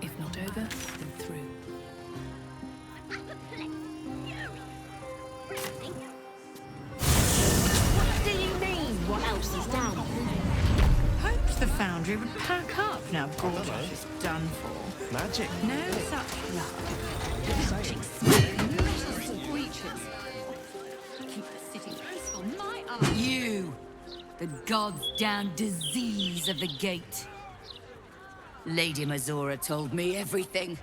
If not over, then through. What do you mean? What else is down? Hoped the Foundry would pack up now Baldur is done for. Magic. No such luck. Belching smoke and metal screeches. Keep the city peaceful, my eye. You! The god's damn disease of the gate. Lady Mazora told me everything.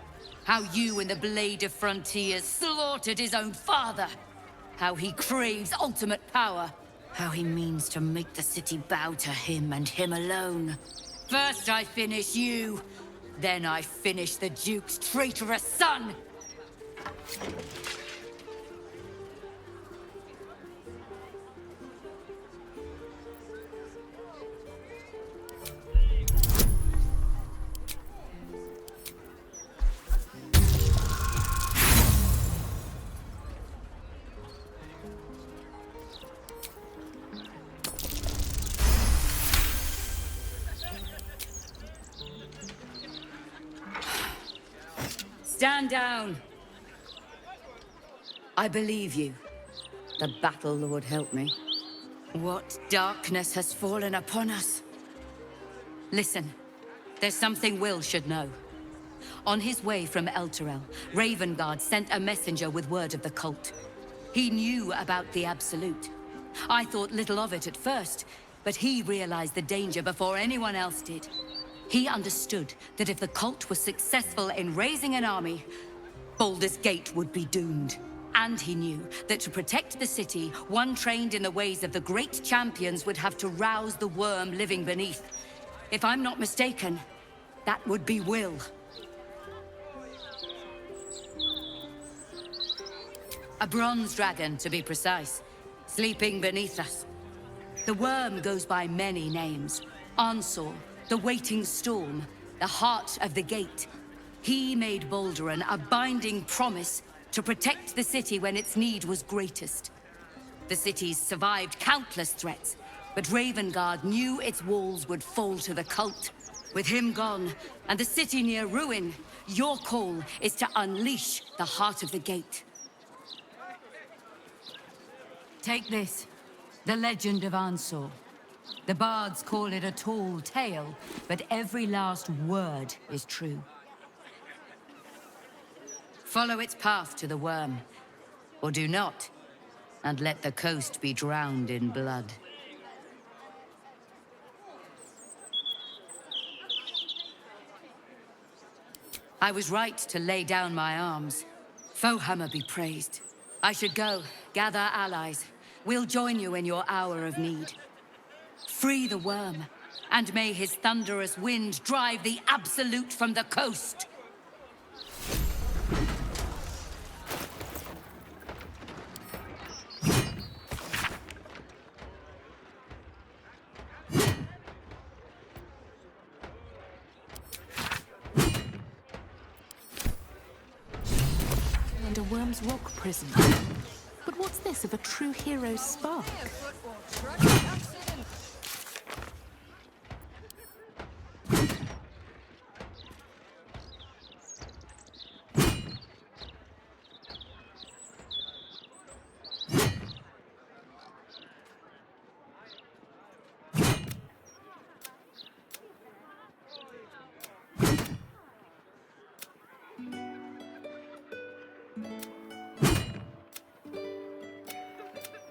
How you and the Blade of Frontiers slaughtered his own father. How he craves ultimate power. How he means to make the city bow to him and him alone. First I finish you, then I finish the Duke's traitorous son! Stand down. I believe you. The Battle Lord help me. What darkness has fallen upon us? Listen, there's something Will should know. On his way from Elturel, Ravengard sent a messenger with word of the cult. He knew about the Absolute. I thought little of it at first, but he realized the danger before anyone else did. He understood that if the cult was successful in raising an army, Baldur's Gate would be doomed. And he knew that to protect the city, one trained in the ways of the great champions would have to rouse the worm living beneath. If I'm not mistaken, that would be Will. A bronze dragon, to be precise, sleeping beneath us. The worm goes by many names. Ansor, the Waiting Storm, the Heart of the Gate. He made Balduran a binding promise to protect the city when its need was greatest. The city's survived countless threats, but Ravengard knew its walls would fall to the cult. With him gone, and the city near ruin, your call is to unleash the Heart of the Gate. Take this, the Legend of Ansor. The bards call it a tall tale, but every last word is true. Follow its path to the worm, or do not, and let the coast be drowned in blood. I was right to lay down my arms. Fohammer be praised. I should go, gather allies. We'll join you in your hour of need. Free the worm, and may his thunderous wind drive the Absolute from the coast. And a worm's rock prison. But what's this of a true hero's spark?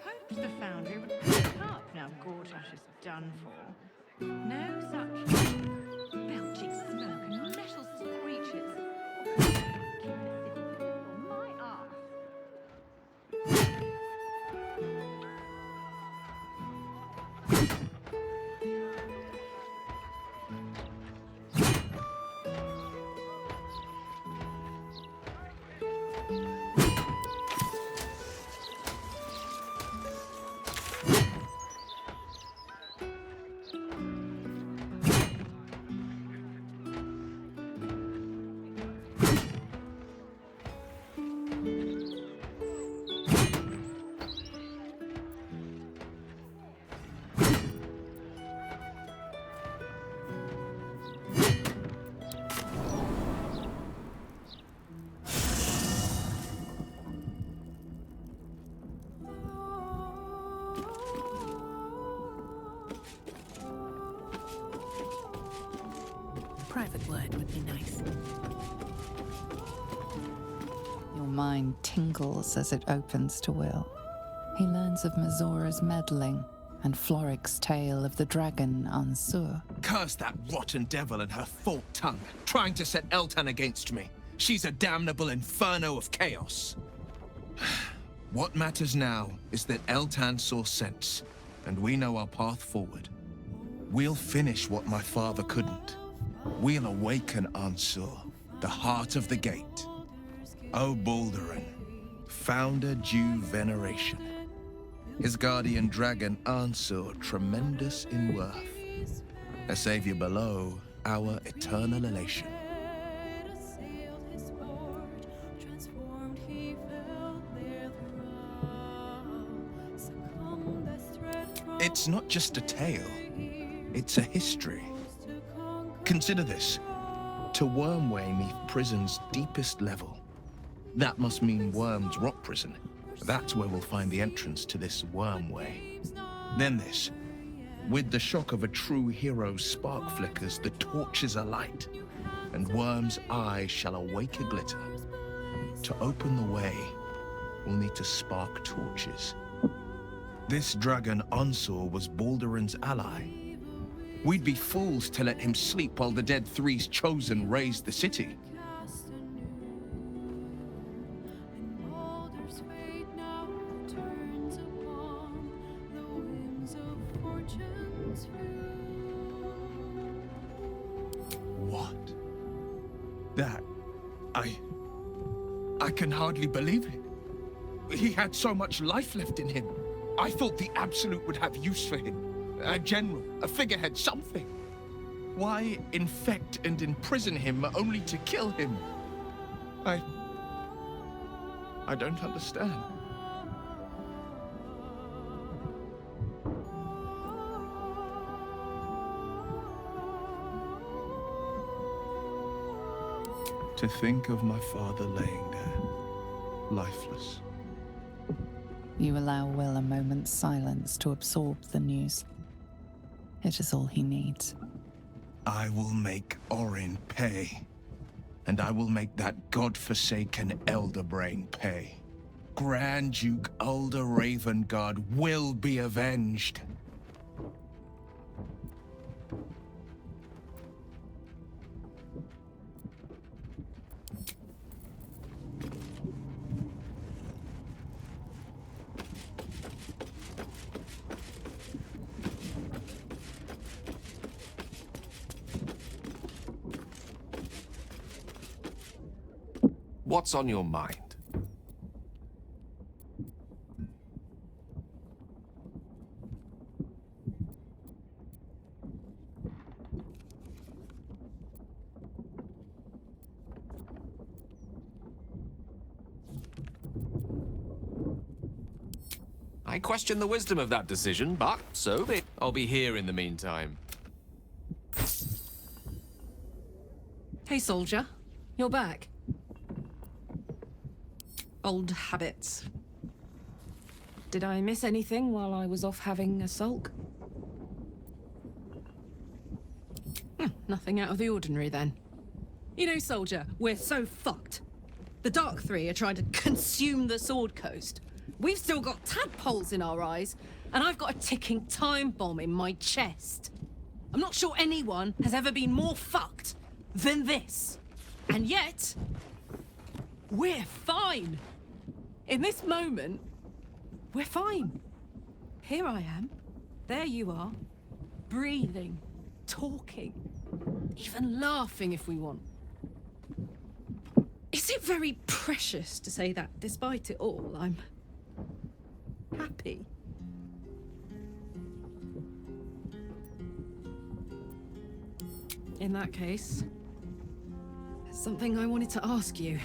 Hoped the Foundry would pack up now Gortash is done for. No such belching smoke and metal screeches. Keep the city peaceful, my arse. Private word would be nice. Your mind tingles as it opens to Will. He learns of Mazora's meddling and Floric's tale of the dragon Ansur. Curse that rotten devil and her forked tongue, trying to set Eltan against me. She's a damnable inferno of chaos. What matters now is that Eltan saw sense, and we know our path forward. We'll finish what my father couldn't. We'll awaken Ansur, the heart of the gate. O Baldurin, founder due veneration. His guardian dragon Ansur, tremendous in worth. A savior below, our eternal elation. It's not just a tale, it's a history. Consider this. To Wormway 'neath prison's deepest level. That must mean Worm's rock prison. That's where we'll find the entrance to this Wormway. Then this. With the shock of a true hero's spark flickers, the torches alight, and Worm's eye shall awake a glitter. To open the way, we'll need to spark torches. This dragon Ansur was Baldurin's ally. We'd be fools to let him sleep while the Dead Three's chosen raised the city. What? That... I can hardly believe it. He had so much life left in him. I thought the Absolute would have use for him. A general, a figurehead, something. Why infect and imprison him only to kill him? I don't understand. To think of my father laying there, lifeless. You allow Will a moment's silence to absorb the news. It is all he needs. I will make Orin pay. And I will make that godforsaken Elderbrain pay. Grand Duke Ulder Ravengard will be avenged. What's on your mind? I question the wisdom of that decision, but so be it. I'll be here in the meantime. Hey, soldier. You're back. Old habits. Did I miss anything while I was off having a sulk? Nothing out of the ordinary, then. You know, soldier, we're so fucked. The Dark Three are trying to consume the Sword Coast. We've still got tadpoles in our eyes, and I've got a ticking time bomb in my chest. I'm not sure anyone has ever been more fucked than this. And yet, we're fine. In this moment, we're fine. Here I am. There you are. Breathing, talking, even laughing if we want. Is it very precious to say that despite it all, I'm happy? In that case, there's something I wanted to ask you.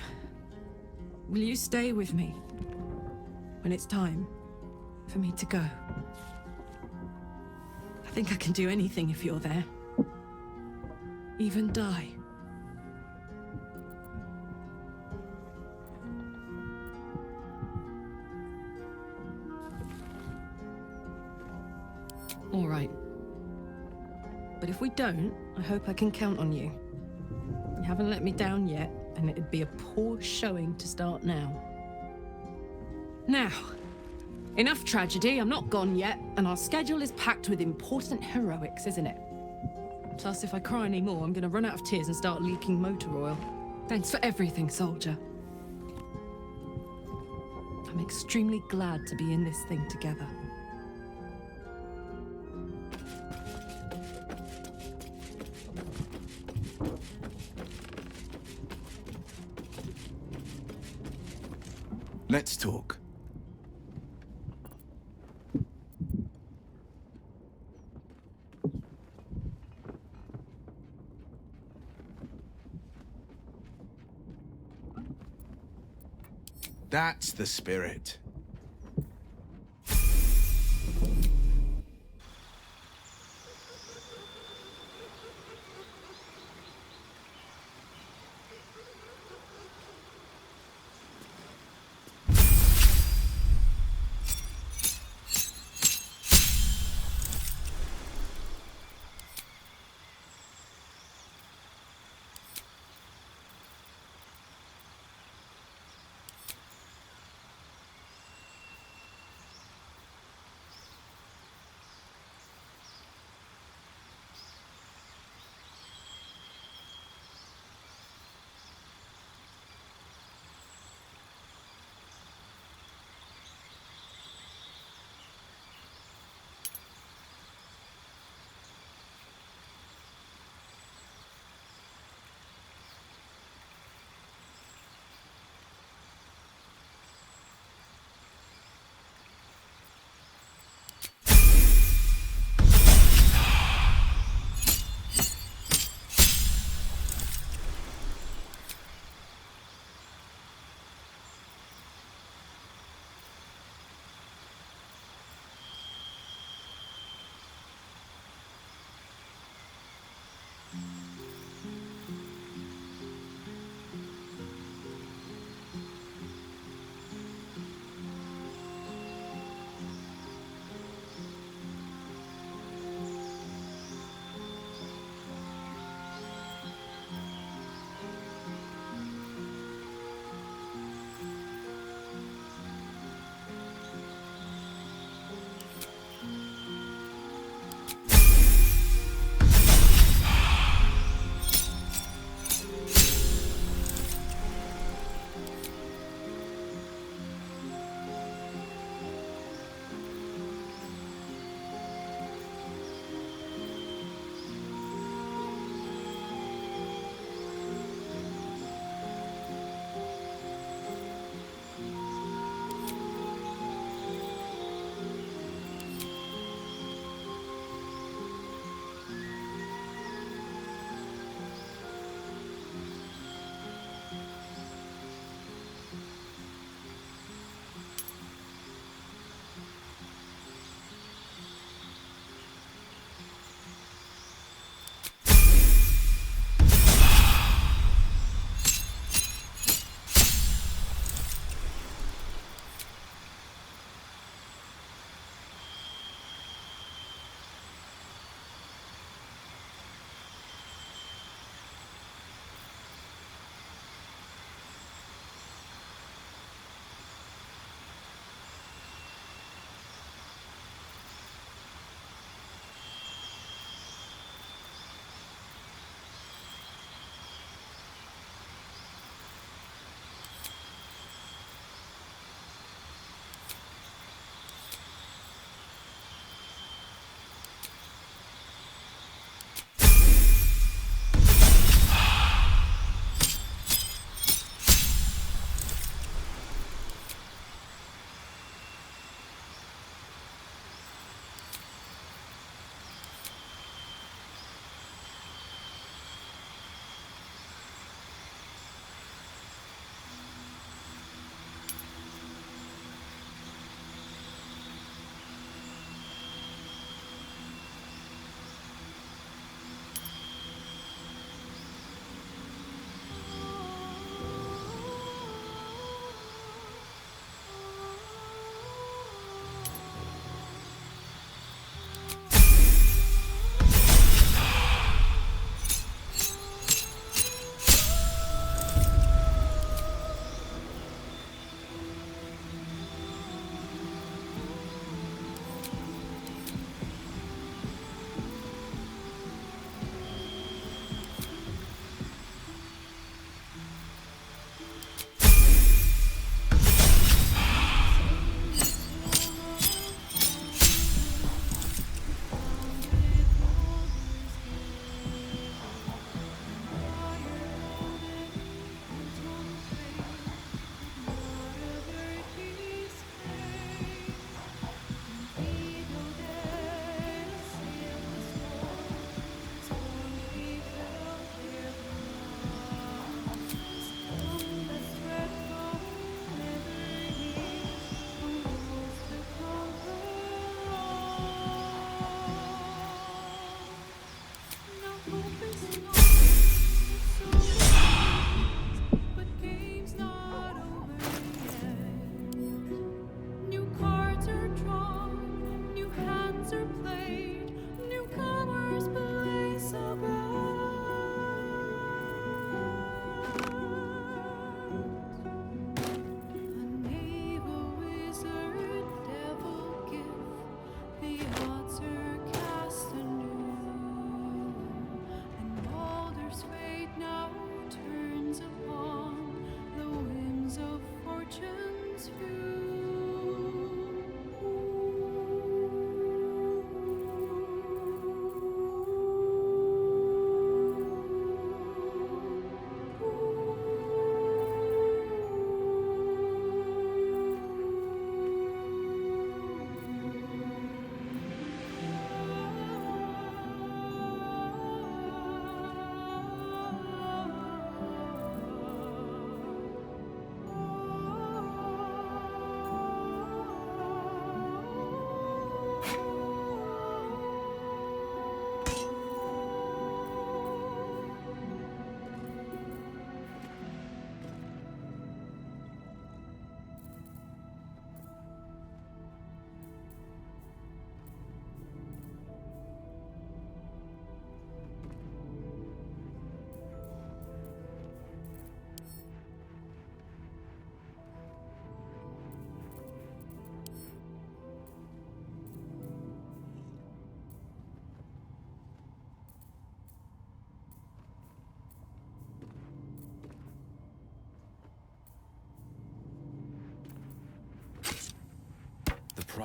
Will you stay with me when it's time for me to go? I think I can do anything if you're there. Even die. All right. But if we don't, I hope I can count on you. haven't let me down yet, and it'd be a poor showing to start now. Now, enough tragedy, I'm not gone yet, and our schedule is packed with important heroics, isn't it? Plus, if I cry anymore, I'm gonna run out of tears and start leaking motor oil. Thanks for everything, soldier. I'm extremely glad to be in this thing together. Let's talk. That's the spirit.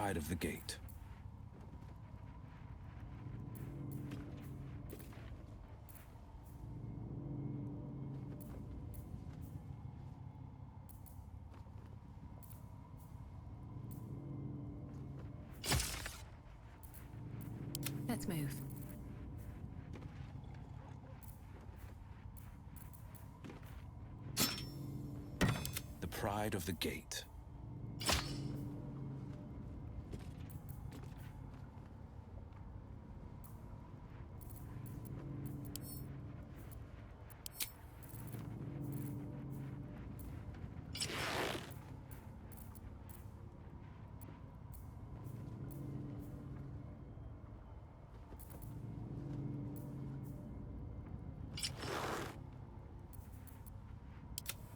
pride of the gate. Let's move. The pride of the gate.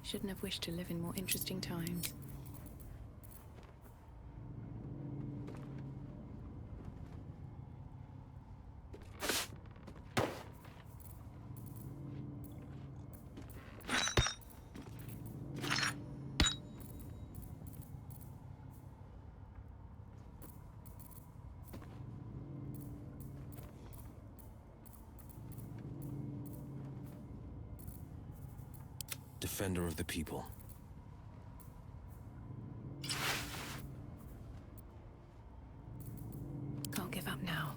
Shouldn't have wished to live in more interesting times. Defender of the people. Can't give up now.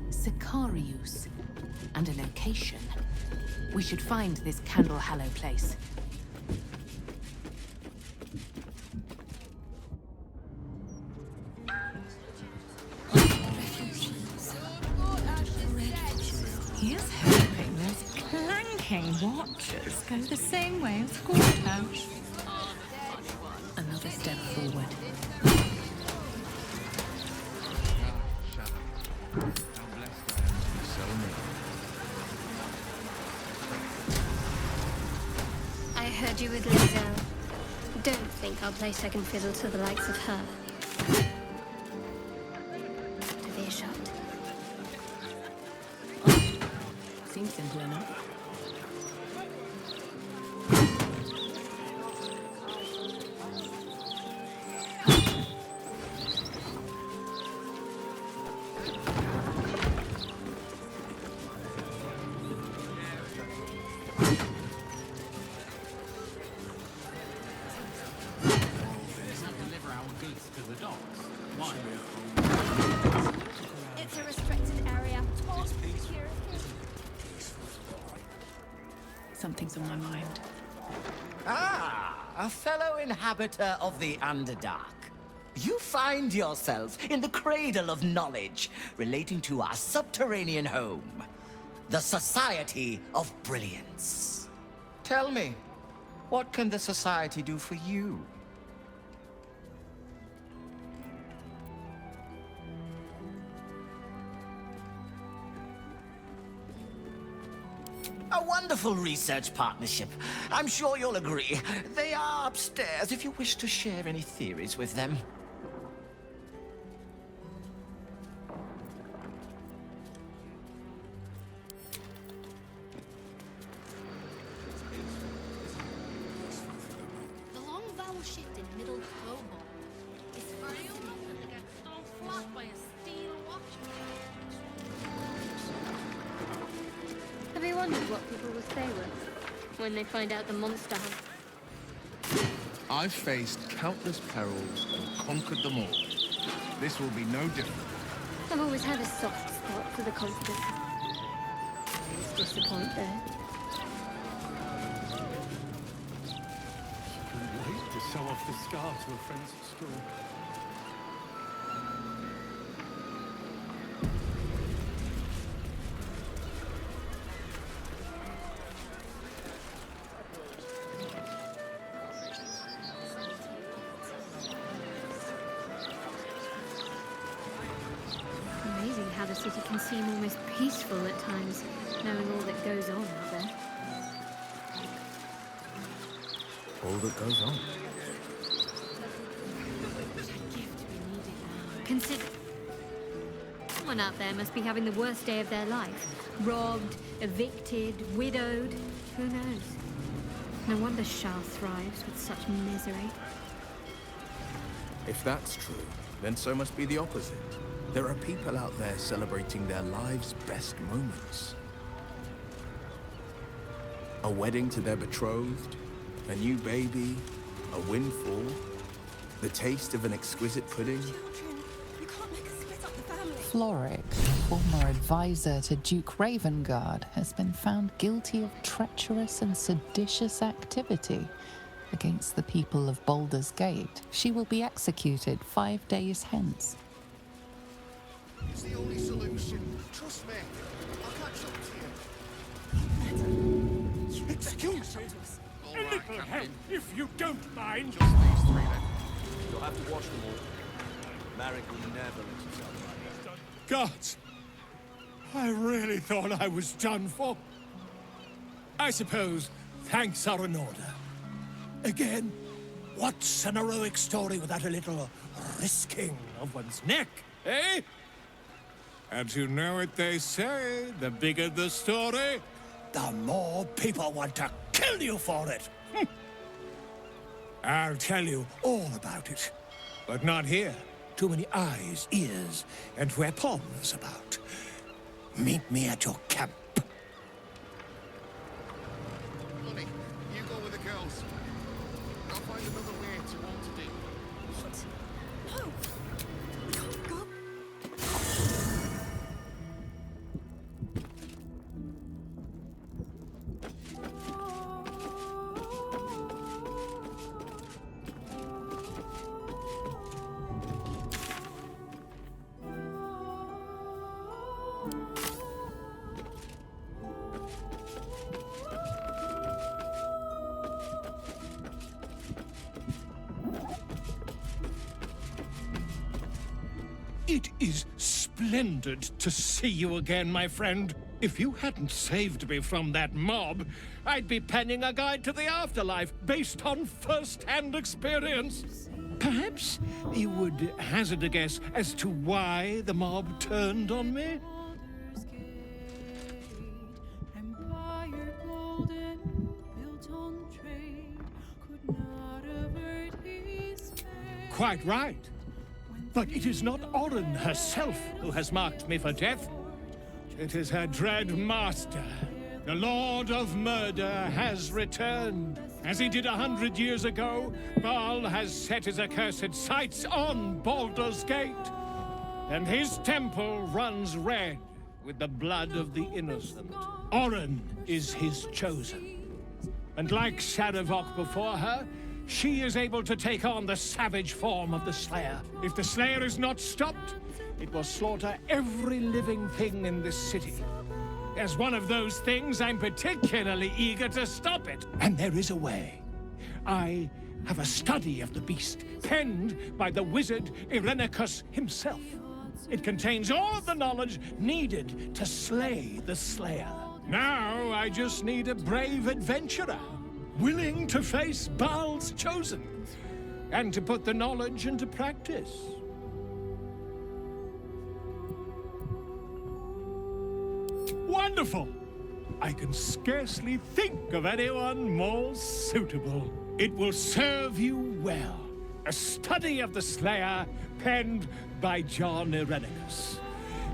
Sicarius. And a location. We should find this Candle Hallow place. Here's hoping those clanking watchers go the same way as Courthouse. Another step forward. I heard you with Lizelle. Don't think I'll play second fiddle to the likes of her. To be shot. Seems simple enough. It's a restricted area. Something's on my mind. Ah, a fellow inhabitor of the Underdark. You find yourself in the cradle of knowledge relating to our subterranean home, the Society of Brilliance. Tell me, what can the Society do for you? A wonderful research partnership. I'm sure you'll agree. They are upstairs if you wish to share any theories with them. The long vowel shift in middle cobalt is real enough to get stomped flat by a steel watch. Have you wondered what people will say when they find out the monster hunt? I've faced countless perils and conquered them all. This will be no different. I've always had a soft spot for the confident. Always disappoint there. Couldn't wait to show off the scar to her friends at school. Amazing how the city can seem almost peaceful at times, knowing all that goes on out there. all that goes on. Consider... Someone out there must be having the worst day of their life. Robbed, evicted, widowed. Who knows? No wonder Shah thrives with such misery. If that's true, then so must be the opposite. There are people out there celebrating their lives' best moments. A wedding to their betrothed, a new baby, a windfall, the taste of an exquisite pudding. Floric, former advisor to Duke Ravengard, has been found guilty of treacherous and seditious activity against the people of Baldur's Gate. She will be executed 5 days hence. It's the only solution. Trust me. I'll catch up to you. Excuse me. A little help, if you don't mind. Just these three, then. You'll have to watch them all. Marek will never let himself like that. Gods, I really thought I was done for. I suppose thanks are in order. Again, what's an heroic story without a little risking of one's neck, eh? And you know what they say, the bigger the story, the more people want to kill you for it. I'll tell you all about it, but not here. Too many eyes, ears, and weapons about. Meet me at your camp. Honey, you go with the girls. I'll find another way to want to do. What? No! We can't go. It is splendid to see you again, my friend. If you hadn't saved me from that mob, I'd be penning a guide to the afterlife based on first-hand experience. Perhaps you would hazard a guess as to why the mob turned on me? Quite right. But it is not Orin herself who has marked me for death. It is her dread master. The Lord of Murder has returned. As he did 100 years ago, Baal has set his accursed sights on Baldur's Gate. And his temple runs red with the blood of the innocent. Orin is his chosen. And like Sarevok before her, she is able to take on the savage form of the Slayer. If the Slayer is not stopped, it will slaughter every living thing in this city. As one of those things, I'm particularly eager to stop it. And there is a way. I have a study of the beast, penned by the wizard Irenicus himself. It contains all of the knowledge needed to slay the Slayer. Now I just need a brave adventurer, willing to face Baal's chosen, and to put the knowledge into practice. Wonderful! I can scarcely think of anyone more suitable. It will serve you well. A study of the Slayer, penned by John Irenicus.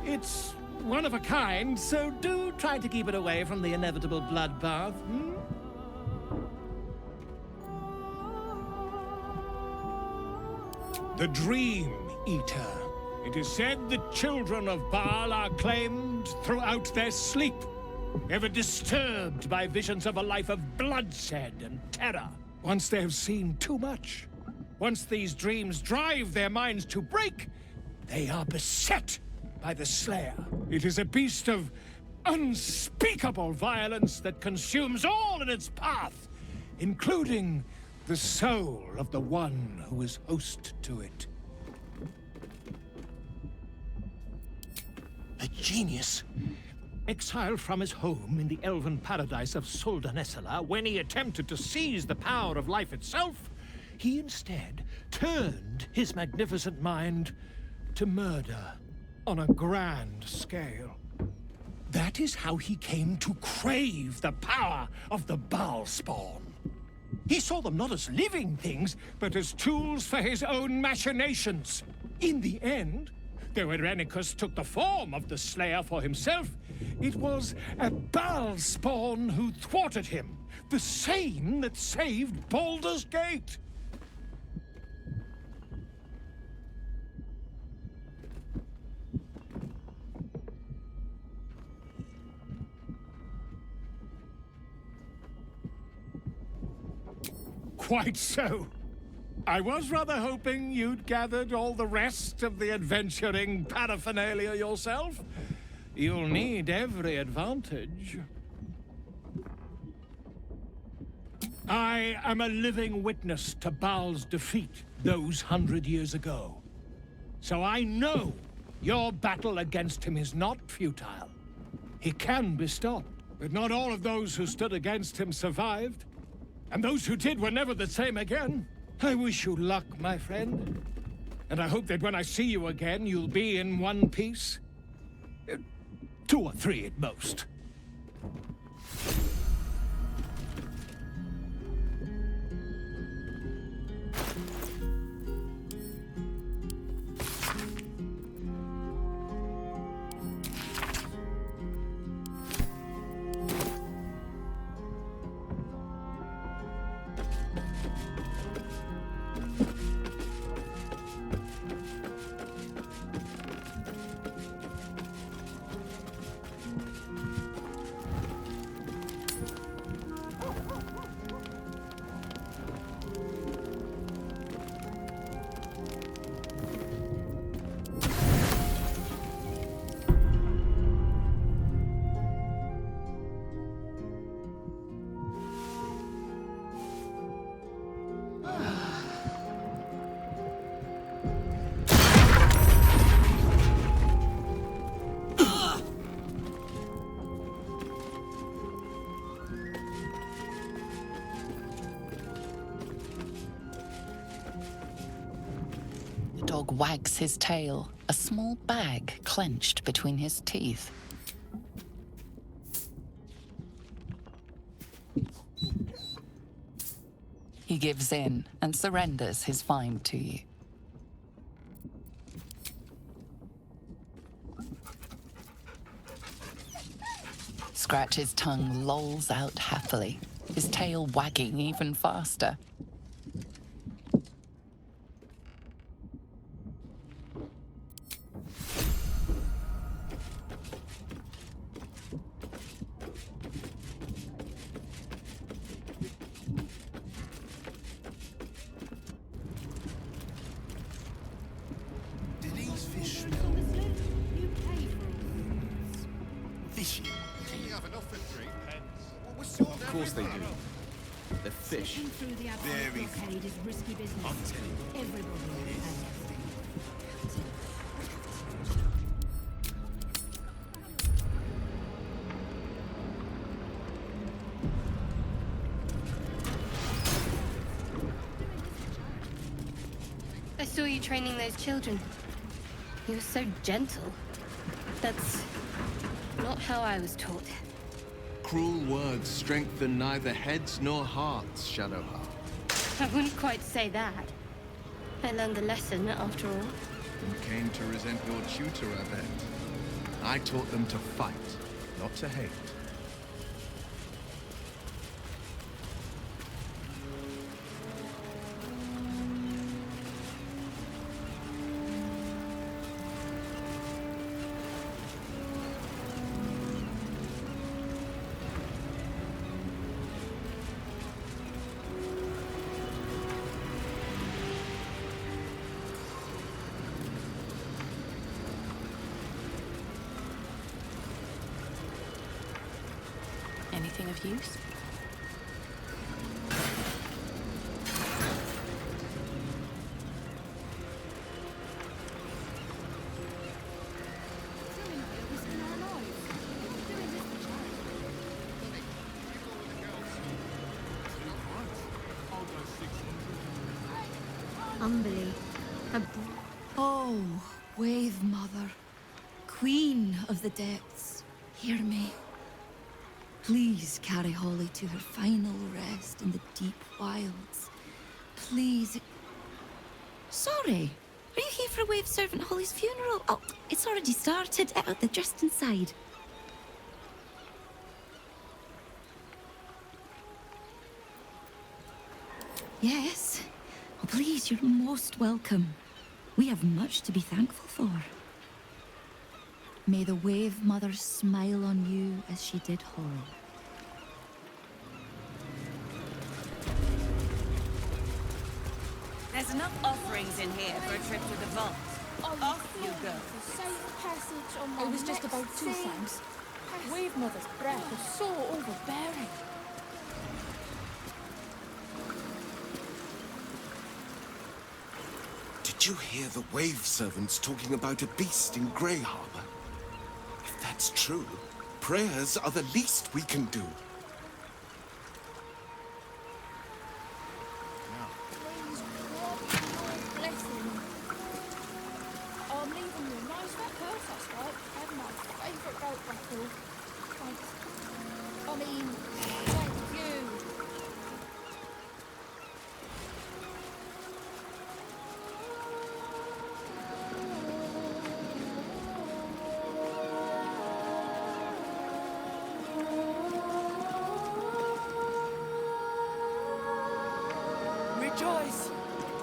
It's one of a kind, so do try to keep it away from the inevitable bloodbath, hmm? The Dream Eater. It is said the children of Baal are claimed throughout their sleep, ever disturbed by visions of a life of bloodshed and terror. Once they have seen too much, once these dreams drive their minds to break, they are beset by the Slayer. It is a beast of unspeakable violence that consumes all in its path, including the soul of the one who is host to it. A genius. exiled from his home in the elven paradise of Seldarine, when he attempted to seize the power of life itself, he instead turned his magnificent mind to murder on a grand scale. That is how he came to crave the power of the Balspawn. He saw them not as living things, but as tools for his own machinations. In the end, though Irenicus took the form of the Slayer for himself, it was a Balspawn who thwarted him, the same that saved Baldur's Gate. Quite so. I was rather hoping you'd gathered all the rest of the adventuring paraphernalia yourself. You'll need every advantage. I am a living witness to Baal's defeat those 100 years ago. So I know your battle against him is not futile. He can be stopped, but not all of those who stood against him survived. And those who did were never the same again. I wish you luck, my friend. And I hope that when I see you again, you'll be in one piece. 2 or 3 at most. The dog wags his tail, a small bag clenched between his teeth. He gives in and surrenders his find to you. Scratch's tongue lolls out happily, his tail wagging even faster. Of course they do. They're fish. Very blockade is risky business. I'm telling you. Everybody I saw you training those children. You were so gentle. That's not how I was taught. Cruel words strengthen neither heads nor hearts, Shadowheart. I wouldn't quite say that. I learned a lesson, after all. You came to resent your tutor, I bet. I taught them to fight, not to hate. Anything of use? Umberly. Oh, Wave Mother, Queen of the Depths, hear me. Please carry Holly to her final rest in the deep wilds. Please. Sorry, are you here for Wave Servant Holly's funeral? Oh, it's already started. They're just inside. Yes. Oh, please, you're most welcome. We have much to be thankful for. May the Wave Mother smile on you as she did Holly. There's enough offerings in here for a trip to the vault. Off you go. It was just about 2 times. Wave Mother's breath was so overbearing. Did you hear the Wave Servants talking about a beast in Grey Harbor? If that's true, prayers are the least we can do. I'm leaving you a nice wet purse, I suppose. And my favourite belt buckle. Thanks. I mean, thank you. Rejoice,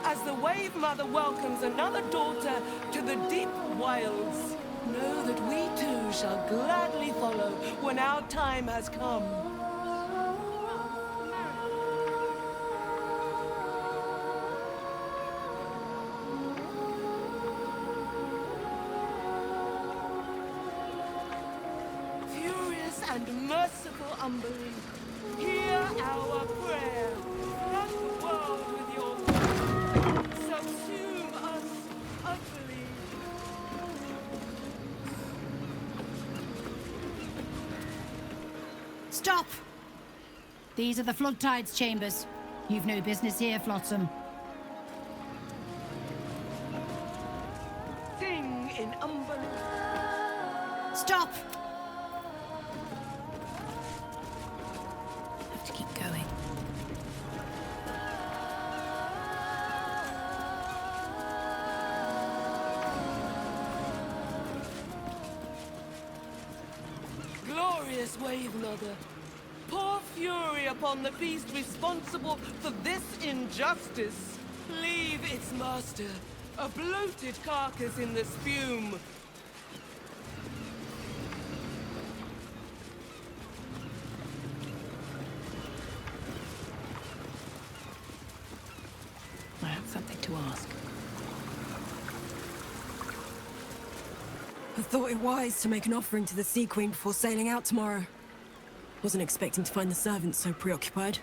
as the Wave Mother welcomes another daughter to the deep wilds. Know that we too shall gladly follow when our time has come. Furious and merciful Umberly, hear our prayer. Flood the world with your light. Subsume us utterly. Stop! These are the Flood Tides chambers. You've no business here, Flotsam. Sing in Umberly. Stop! Have to keep going. Glorious Wave Mother, pour fury upon the beast responsible for this injustice. Leave its master, a bloated carcass in the spume. I have something to ask. I thought it wise to make an offering to the Sea Queen before sailing out tomorrow. Wasn't expecting to find the servants so preoccupied.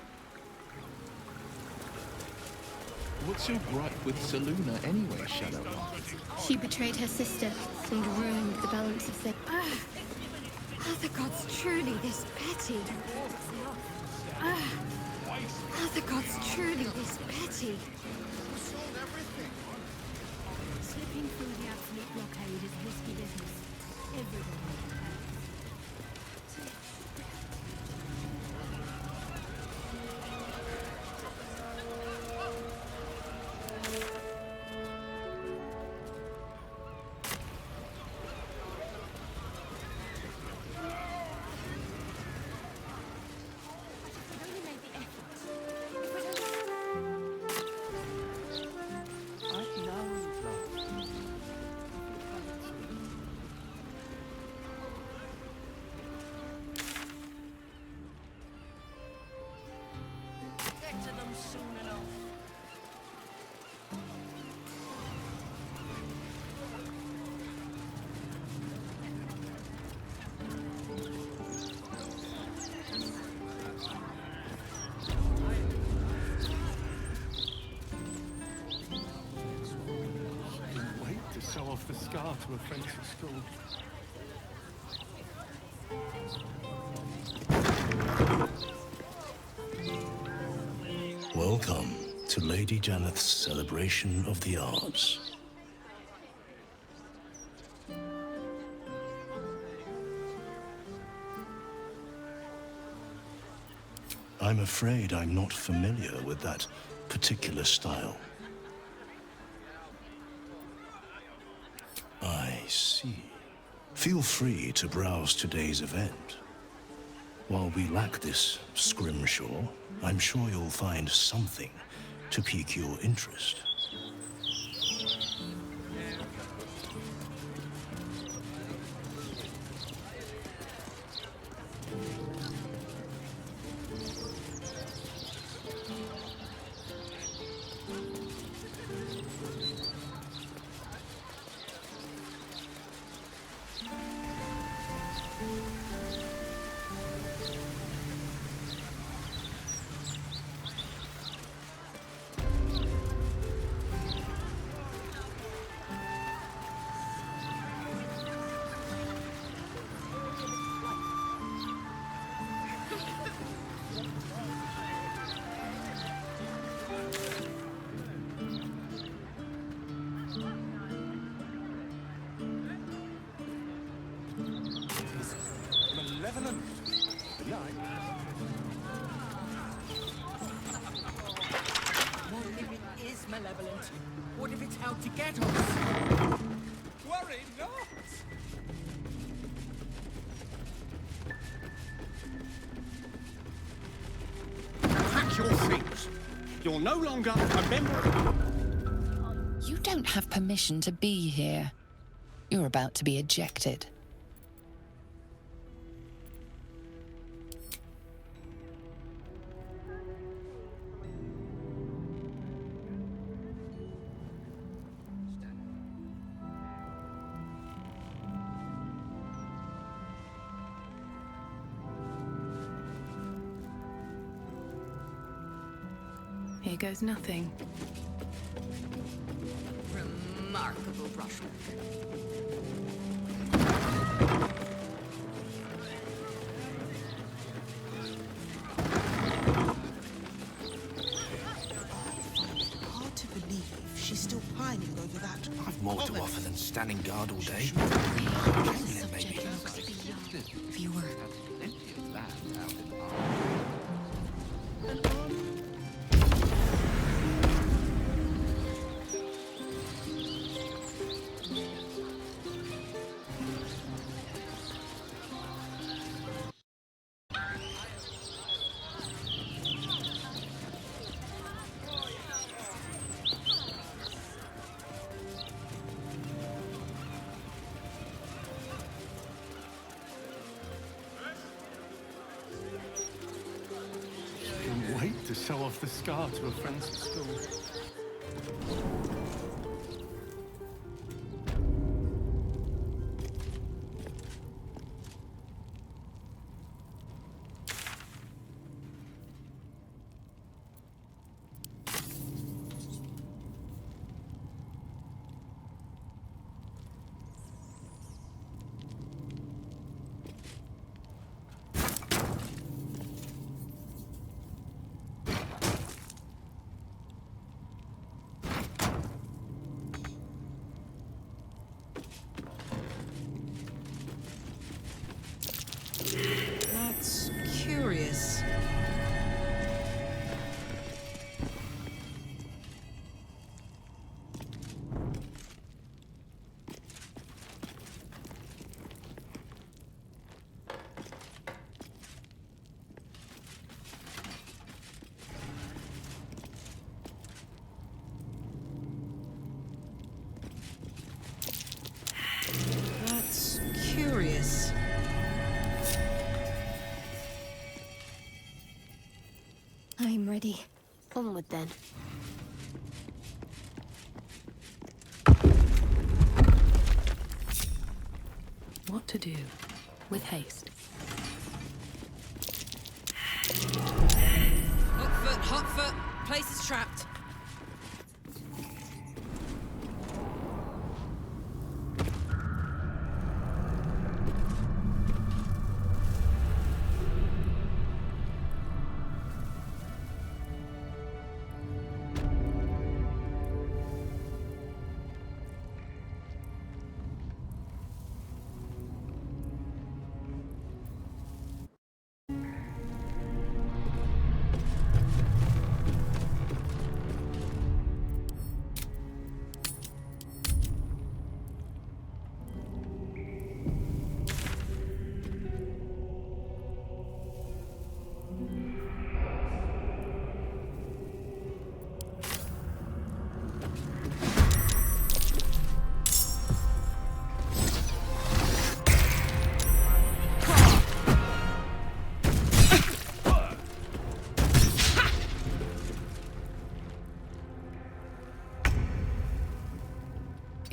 What's your gripe with Seluna anyway, Shadow? She betrayed her sister and ruined the balance of things. Are the gods truly this petty? Are the gods truly this petty? Slipping through the absolute blockade is risky business. Everyone. Get to them soon enough. Couldn't wait to show off the scar to a friend at school. Welcome to Lady Janeth's celebration of the arts. I'm afraid I'm not familiar with that particular style. I see. Feel free to browse today's event. While we lack this scrimshaw, I'm sure you'll find something to pique your interest. What if it is malevolent? What if it's out to get us? Worry not! Pack your things. You're no longer a member. You don't have permission to be here. You're about to be ejected. Here goes nothing. Remarkable brushwork. Hard to believe she's still pining over that. I've more to offer than standing guard all day. Maybe. Viewer. Can't wait to show off the scar to a friend's at school. That's curious. That's curious. I'm ready. Onward then. What to do? With haste. Hot foot. Place is trapped.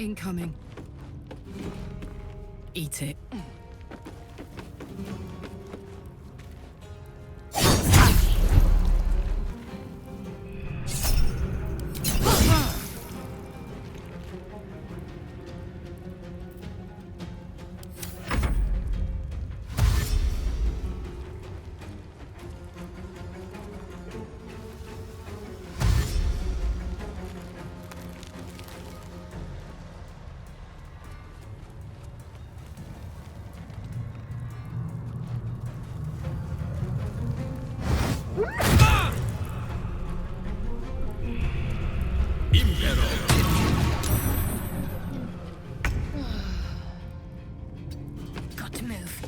Incoming. Eat it. Got to move.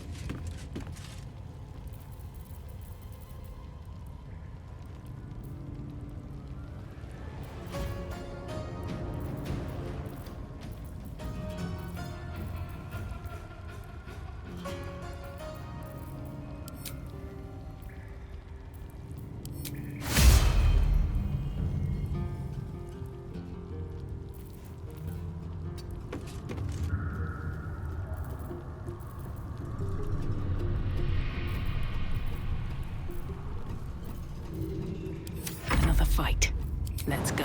Another fight. Let's go.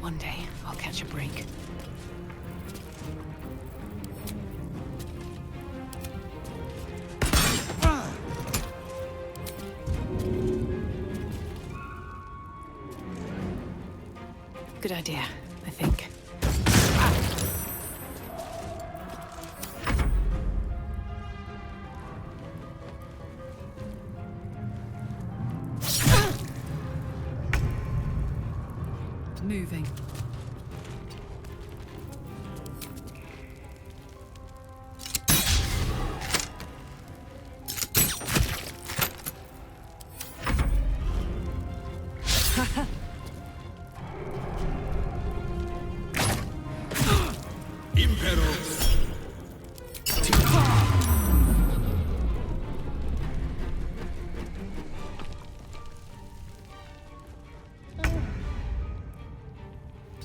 One day, I'll catch a break. Good idea, I think. Moving.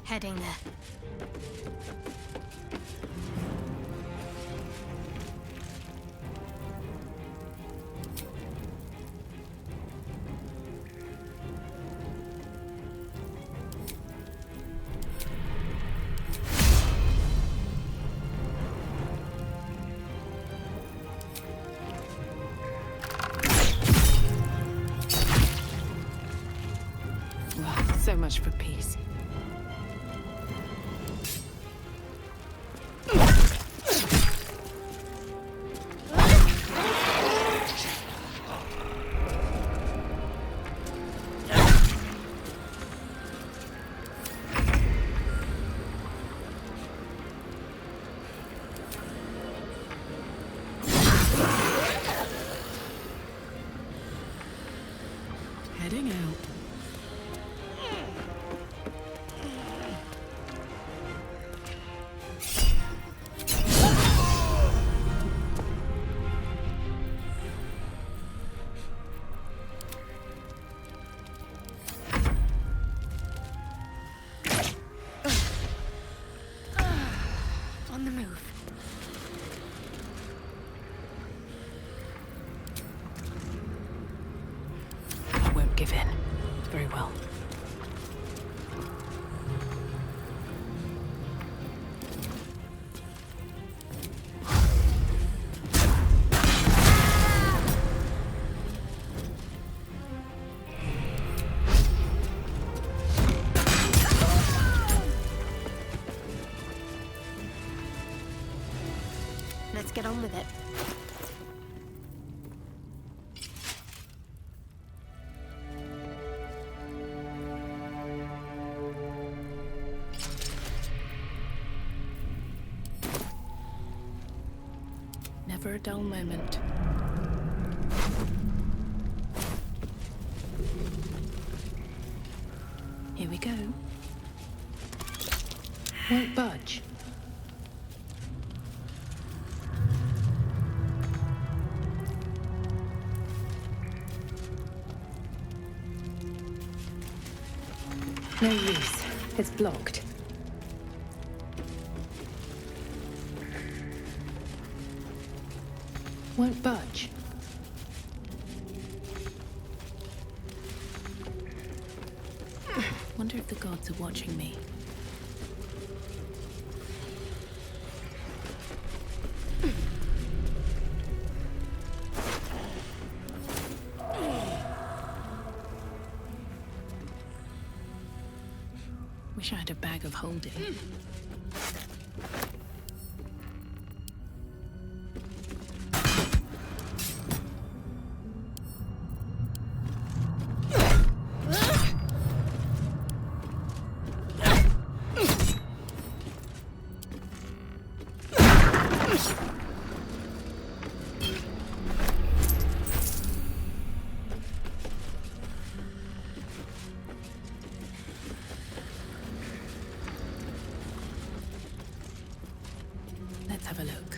Heading there. Well, so much for peace. Heading out. On the move. I won't give in. Very well. Let's get on with it. never a dull moment. Here we go. Won't budge. No use. It's blocked. Won't budge. Wonder if the gods are watching me. Wish I had a bag of holding. Let's have a look.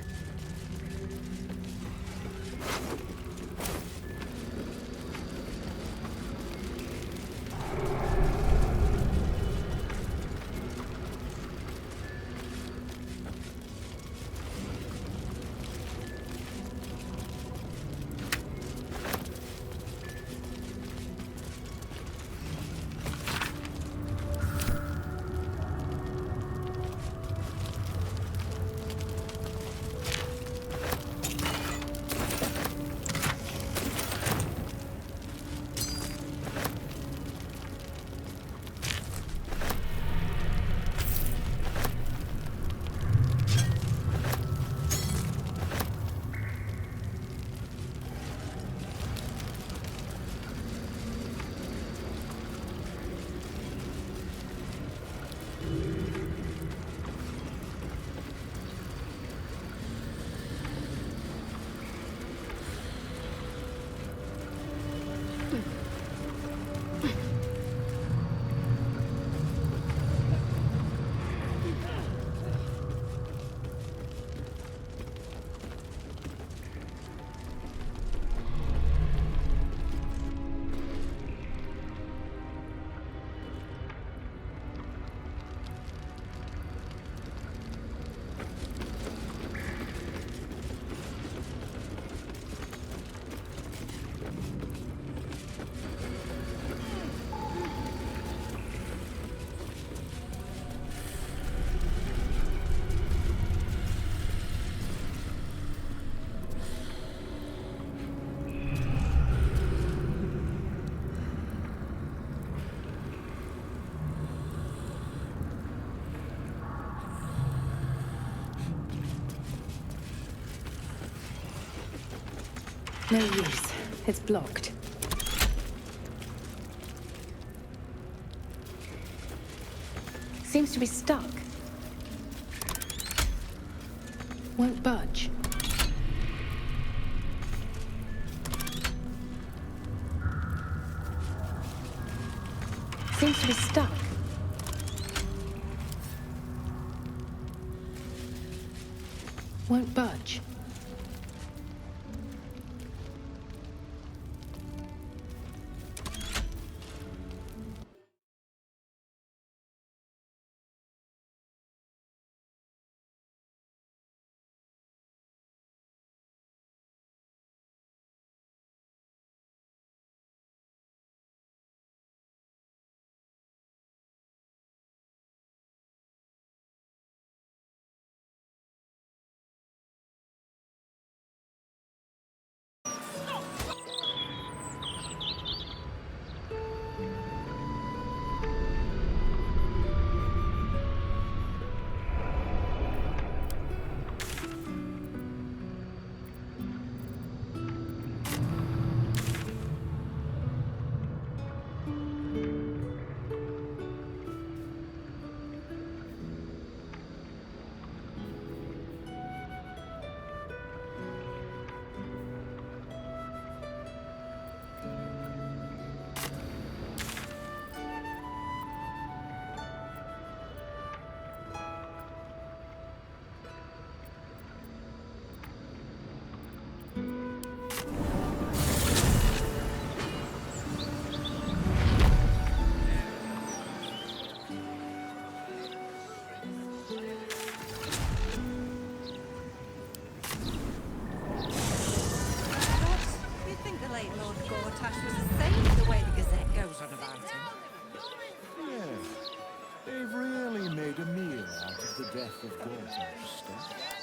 No use. It's blocked. Seems to be stuck. Won't budge. Seems to be stuck. Won't budge. late Lord Gortash was the same, the way the Gazette goes on about him. Yeah, they've really made a meal out of the death of Gortash stuff.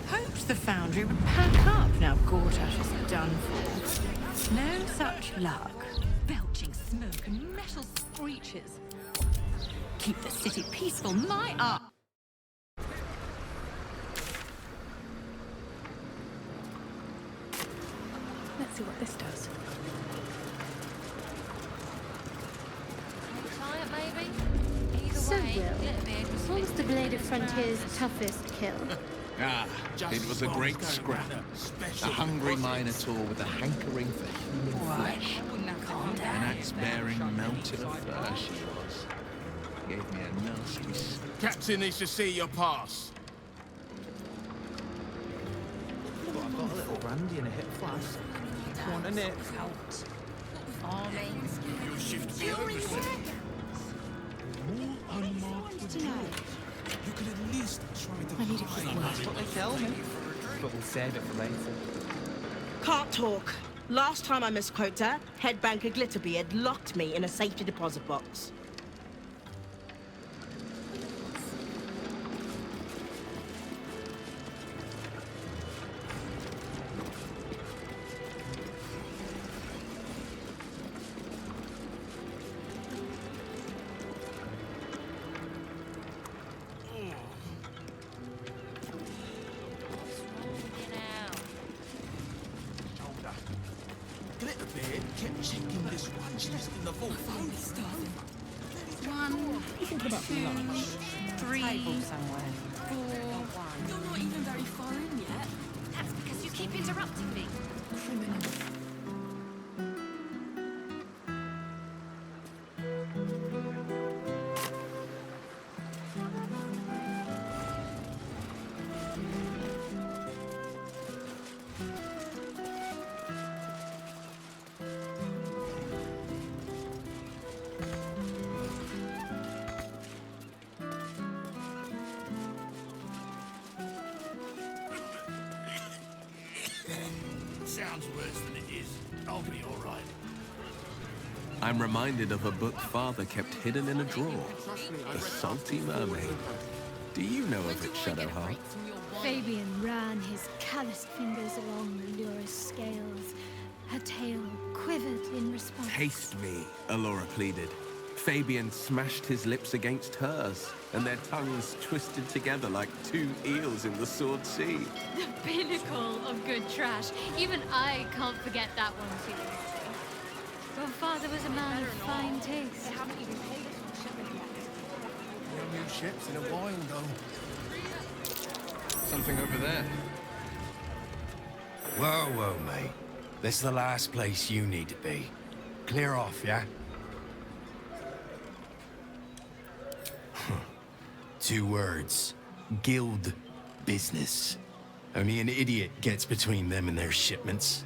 Hoped the foundry would pack up now Gortash is done for. No such luck. Belching smoke and metal screeches. Keep the city peaceful, my art. Let's see what this does. Try it, maybe? Either So, way, Will, what was the Blade of Frontier's toughest kill? Ah, it was a great scrap. A hungry minotaur with a hankering for human flesh. An axe-bearing mountain of fur she was. Gave me a nasty Captain needs to see your pass. But I've got a little brandy in a hip flask. Want a nip? Your shift be over soon. More unmarked with Drow. You could at least try to I need a quick word. That's what they tell me. But we'll save it for later. Can't talk. Last time I misquote her, head banker Glitterbeard locked me in a safety deposit box. Glitterbeard kept checking this one chest in the vault. One, two, three, somewhere. four. You're not even very far in yet. That's because you keep interrupting me. Criminal. Sounds worse than it is. I'll be all right. I'm reminded of a book Father kept hidden in a drawer. The Salty Mermaid. Do you know of it, Shadowheart? Fabian ran his calloused fingers along Alura's scales. Her tail quivered in response. Taste me, Allura pleaded. Fabian smashed his lips against hers, and their tongues twisted together like two eels in the Sword Sea. The pinnacle of good trash. Even I can't forget that one too easily. Your father was a man of fine taste. They haven't even paid us for shipping yet. No new ships in a while, though. Something over there. Whoa, whoa, mate. This is the last place you need to be. Clear off, yeah? 2 words. Guild business. Only an idiot gets between them and their shipments.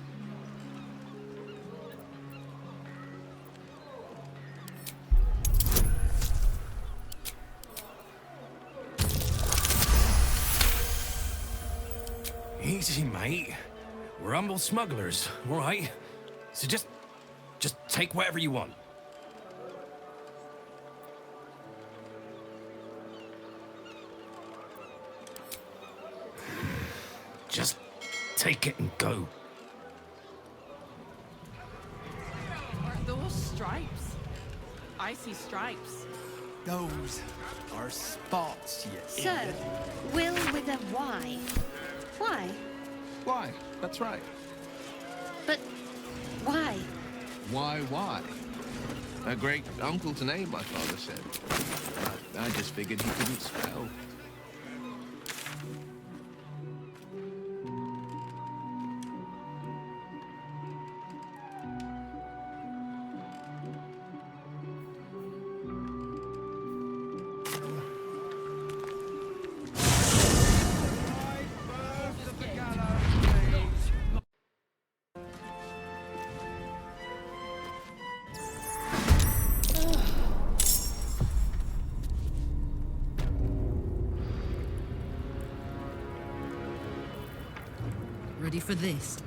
Easy, mate. We're humble smugglers, all right? So just take whatever you want. Just take it and go. Are those stripes? I see stripes. Those are spots, you So, idiot. Will with a Y. Why? Why? That's right. But why? Why? A great uncle to name, my father said. I just figured he couldn't spell. Ready for this?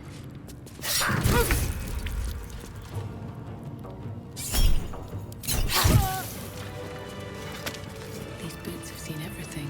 These boots have seen everything.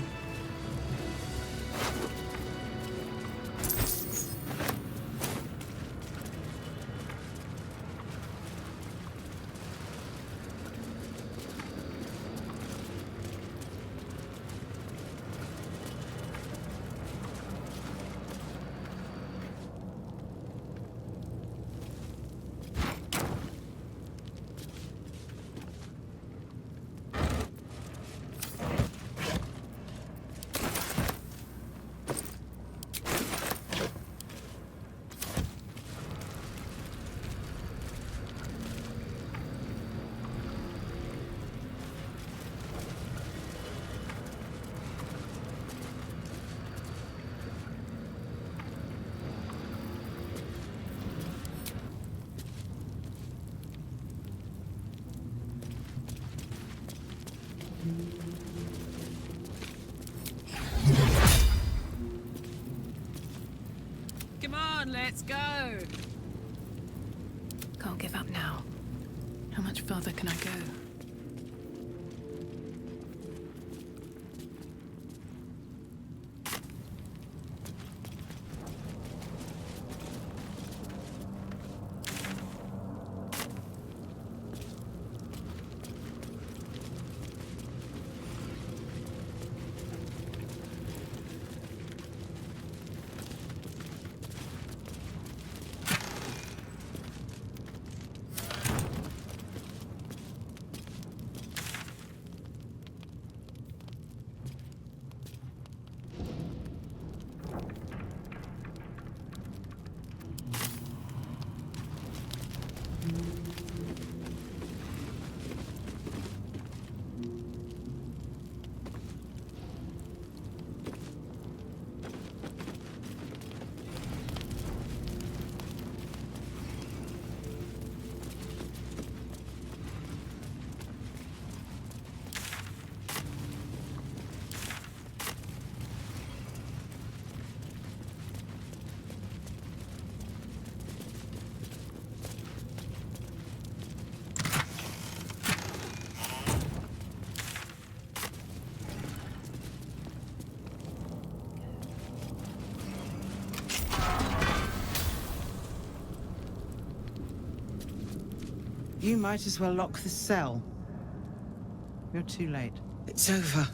Come on, let's go! Can't give up now. How much further can I go? You might as well lock the cell. You're too late. It's over.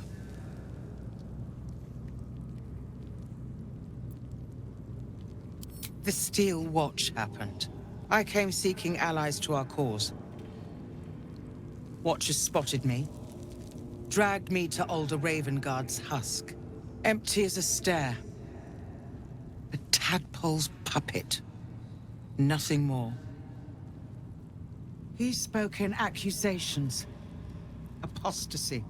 The Steel Watch happened. I came seeking allies to our cause. Watchers spotted me, dragged me to Older Ravengard's husk. Empty as a stare. A tadpole's puppet. Nothing more. He spoke in accusations. Apostasy,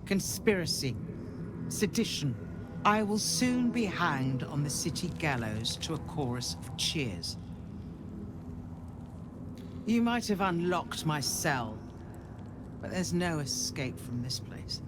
conspiracy, sedition. I will soon be hanged on the city gallows to a chorus of cheers. You might have unlocked my cell, but there's no escape from this place.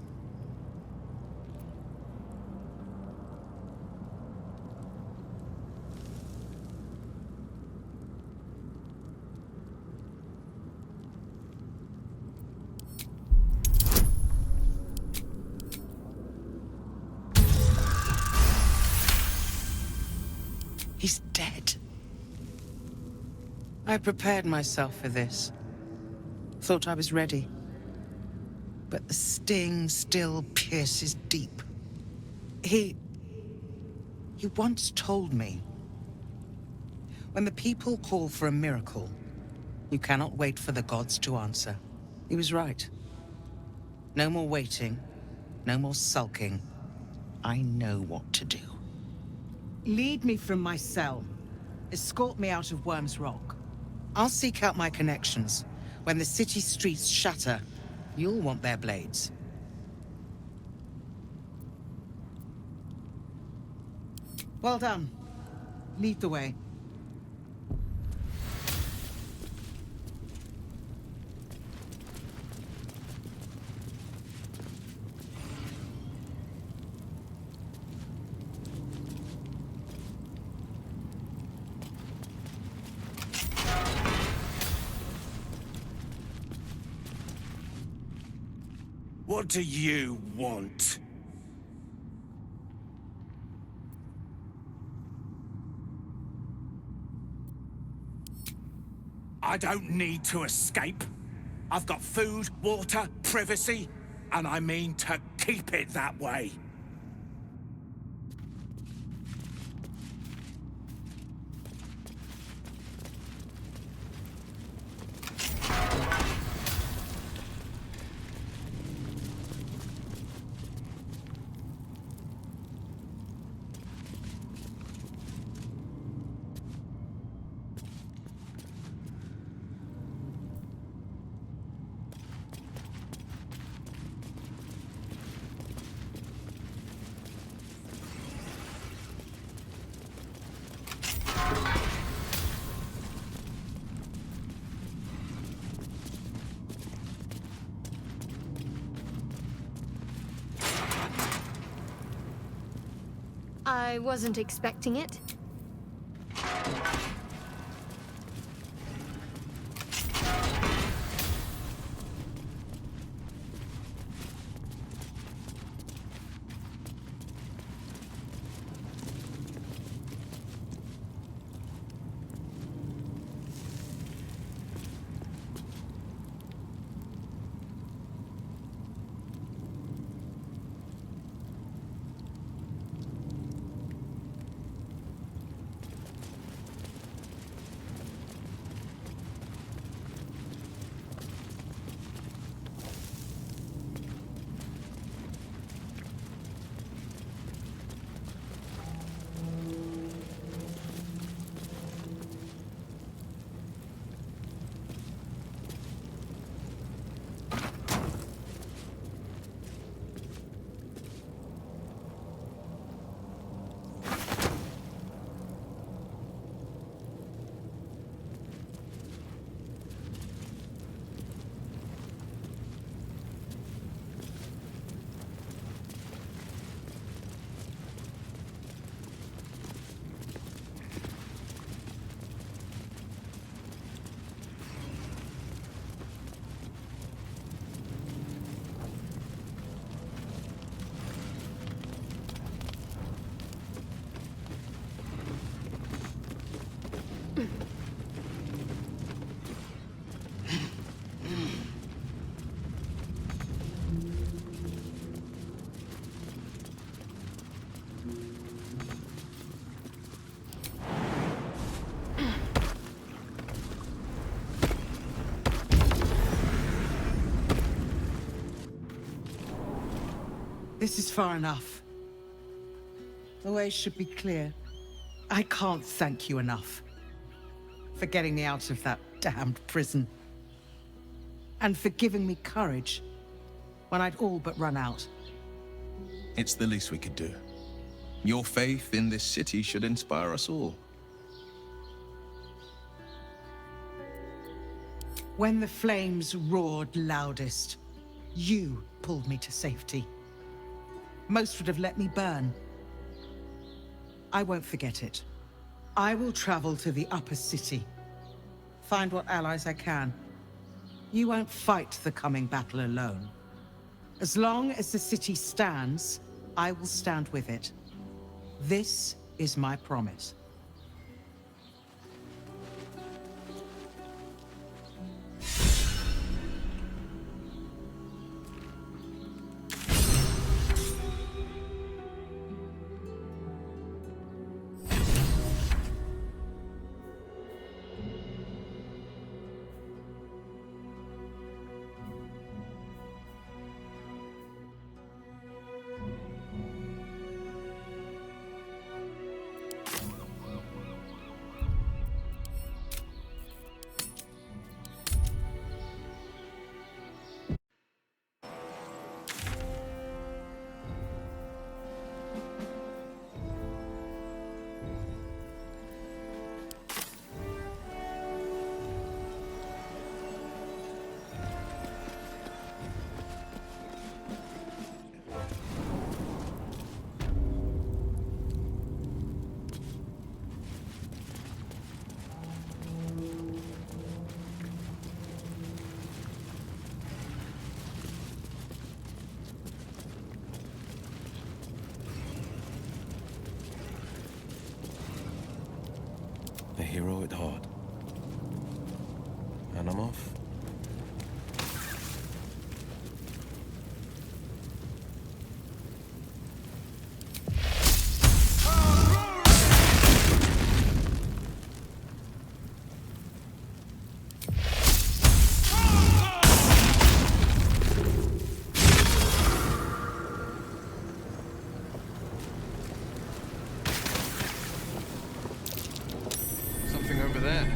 He's dead. I prepared myself for this. Thought I was ready. But the sting still pierces deep. He once told me, when the people call for a miracle, you cannot wait for the gods to answer. He was right. No more waiting, no more sulking. I know what to do. Lead me from my cell. Escort me out of Worm's Rock. I'll seek out my connections. When the city streets shatter, you'll want their blades. Well done. Lead the way. What do you want? I don't need to escape. I've got food, water, privacy, and I mean to keep it that way. I wasn't expecting it. This is far enough. The way should be clear. I can't thank you enough for getting me out of that damned prison. And for giving me courage when I'd all but run out. It's the least we could do. Your faith in this city should inspire us all. When the flames roared loudest, you pulled me to safety. Most would have let me burn. I won't forget it. I will travel to the upper city, find what allies I can. You won't fight the coming battle alone. As long as the city stands, I will stand with it. This is my promise. hero at heart. And I'm off. Something over there.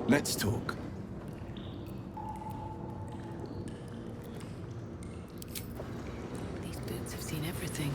Let's talk. These boots have seen everything.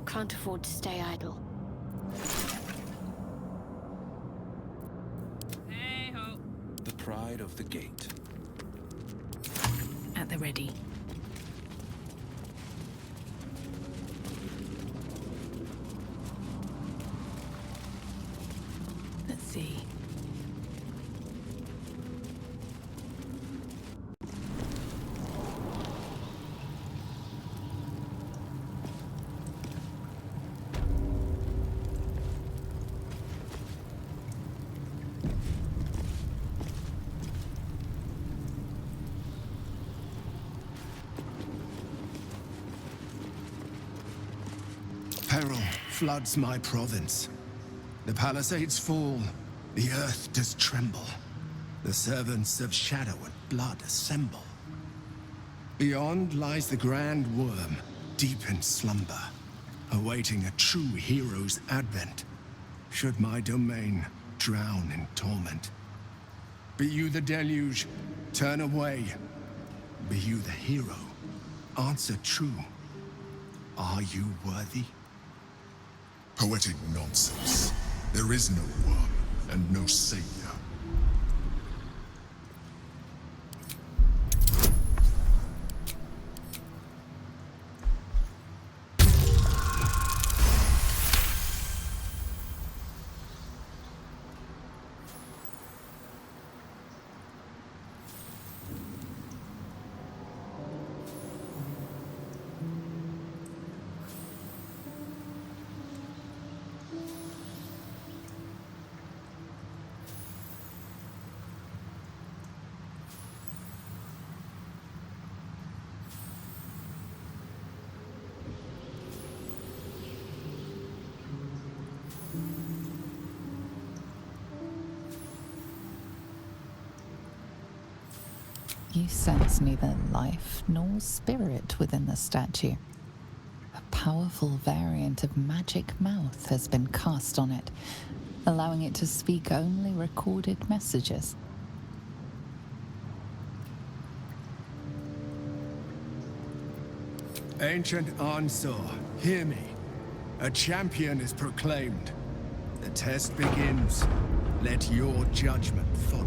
Can't afford to stay idle. The pride of the gate. At the ready. Let's see. Peril floods my province. The palisades fall, the earth does tremble. The servants of shadow and blood assemble. Beyond lies the grand worm, deep in slumber, awaiting a true hero's advent, should my domain drown in torment. Be you the deluge, turn away. Be you the hero, answer true. Are you worthy? Poetic nonsense. There is no worm and no savior. You sense neither life nor spirit within the statue. A powerful variant of magic mouth has been cast on it, allowing it to speak only recorded messages. Ancient Ansar, hear me. A champion is proclaimed. The test begins. Let your judgment follow.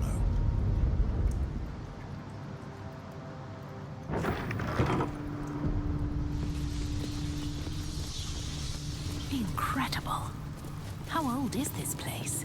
Incredible. How old is this place?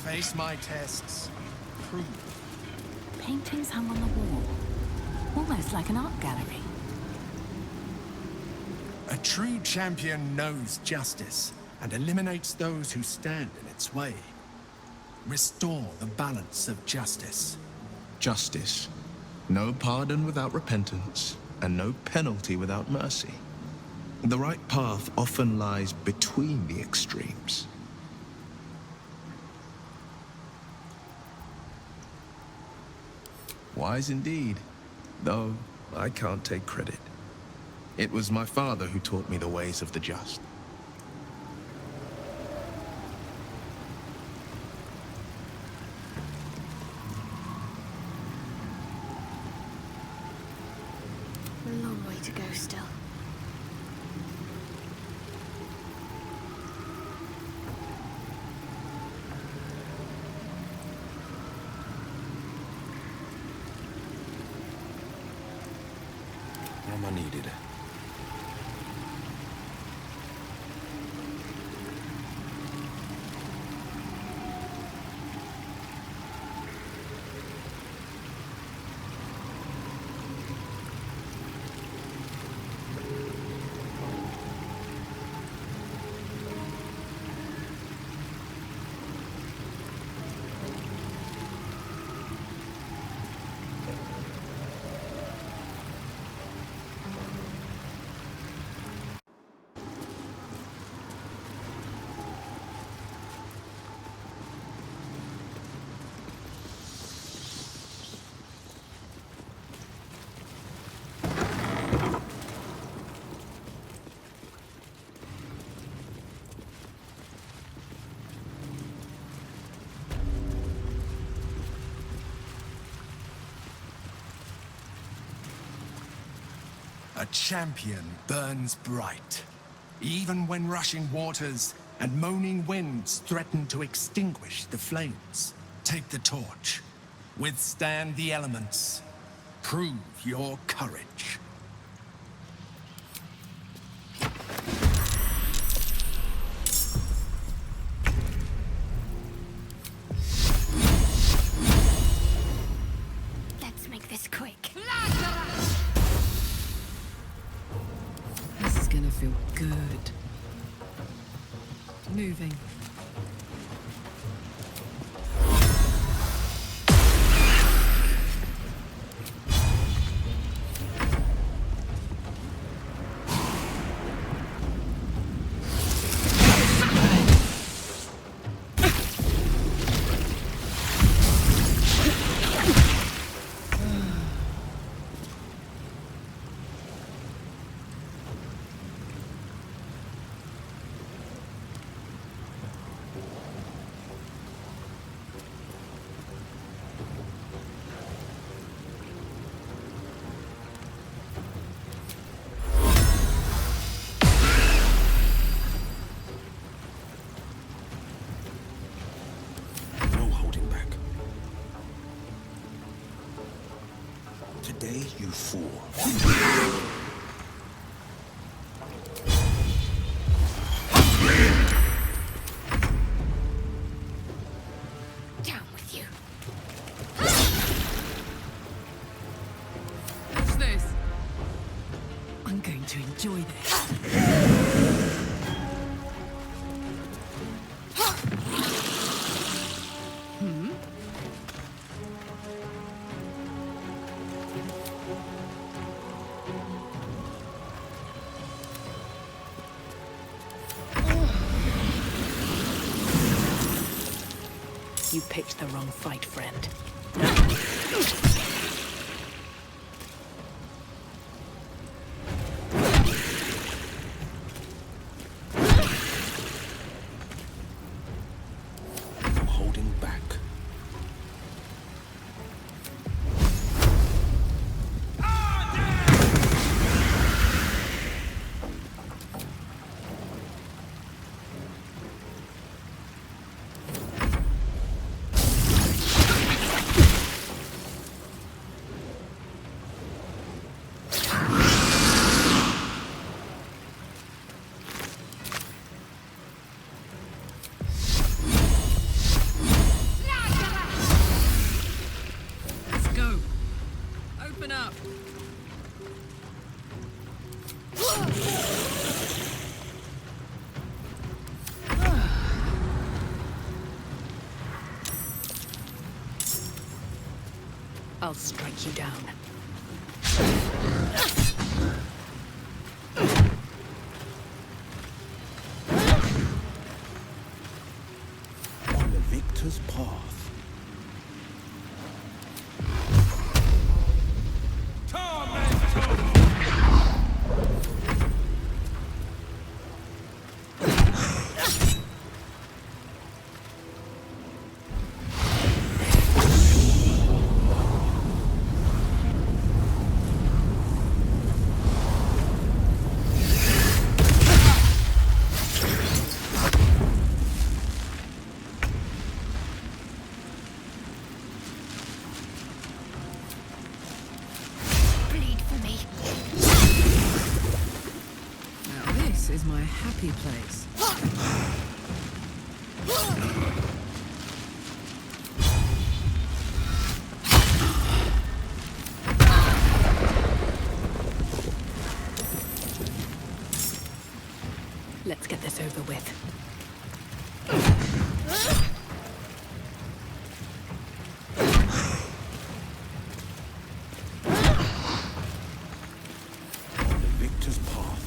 Face my tests. Prove. Paintings hung on the wall. Almost like an art gallery. A true champion knows justice and eliminates those who stand in its way. Restore the balance of justice. Justice. No pardon without repentance, and no penalty without mercy. The right path often lies between the extremes. Wise indeed, though I can't take credit. It was my father who taught me the ways of the just. A long way to go still. Am I needed? A champion burns bright, even when rushing waters and moaning winds threaten to extinguish the flames. Take the torch, withstand the elements, prove your courage. Let's make this quick. This is gonna feel good. Moving. No holding back. Today you fall. Down with you. What's this? I'm going to enjoy this. You picked the wrong fight, friend. I'm holding back. Let's go. Open up. I'll strike you down. On the victor's path. Bleed for me. Now this is my happy place. Let's get this over with. On the victor's path.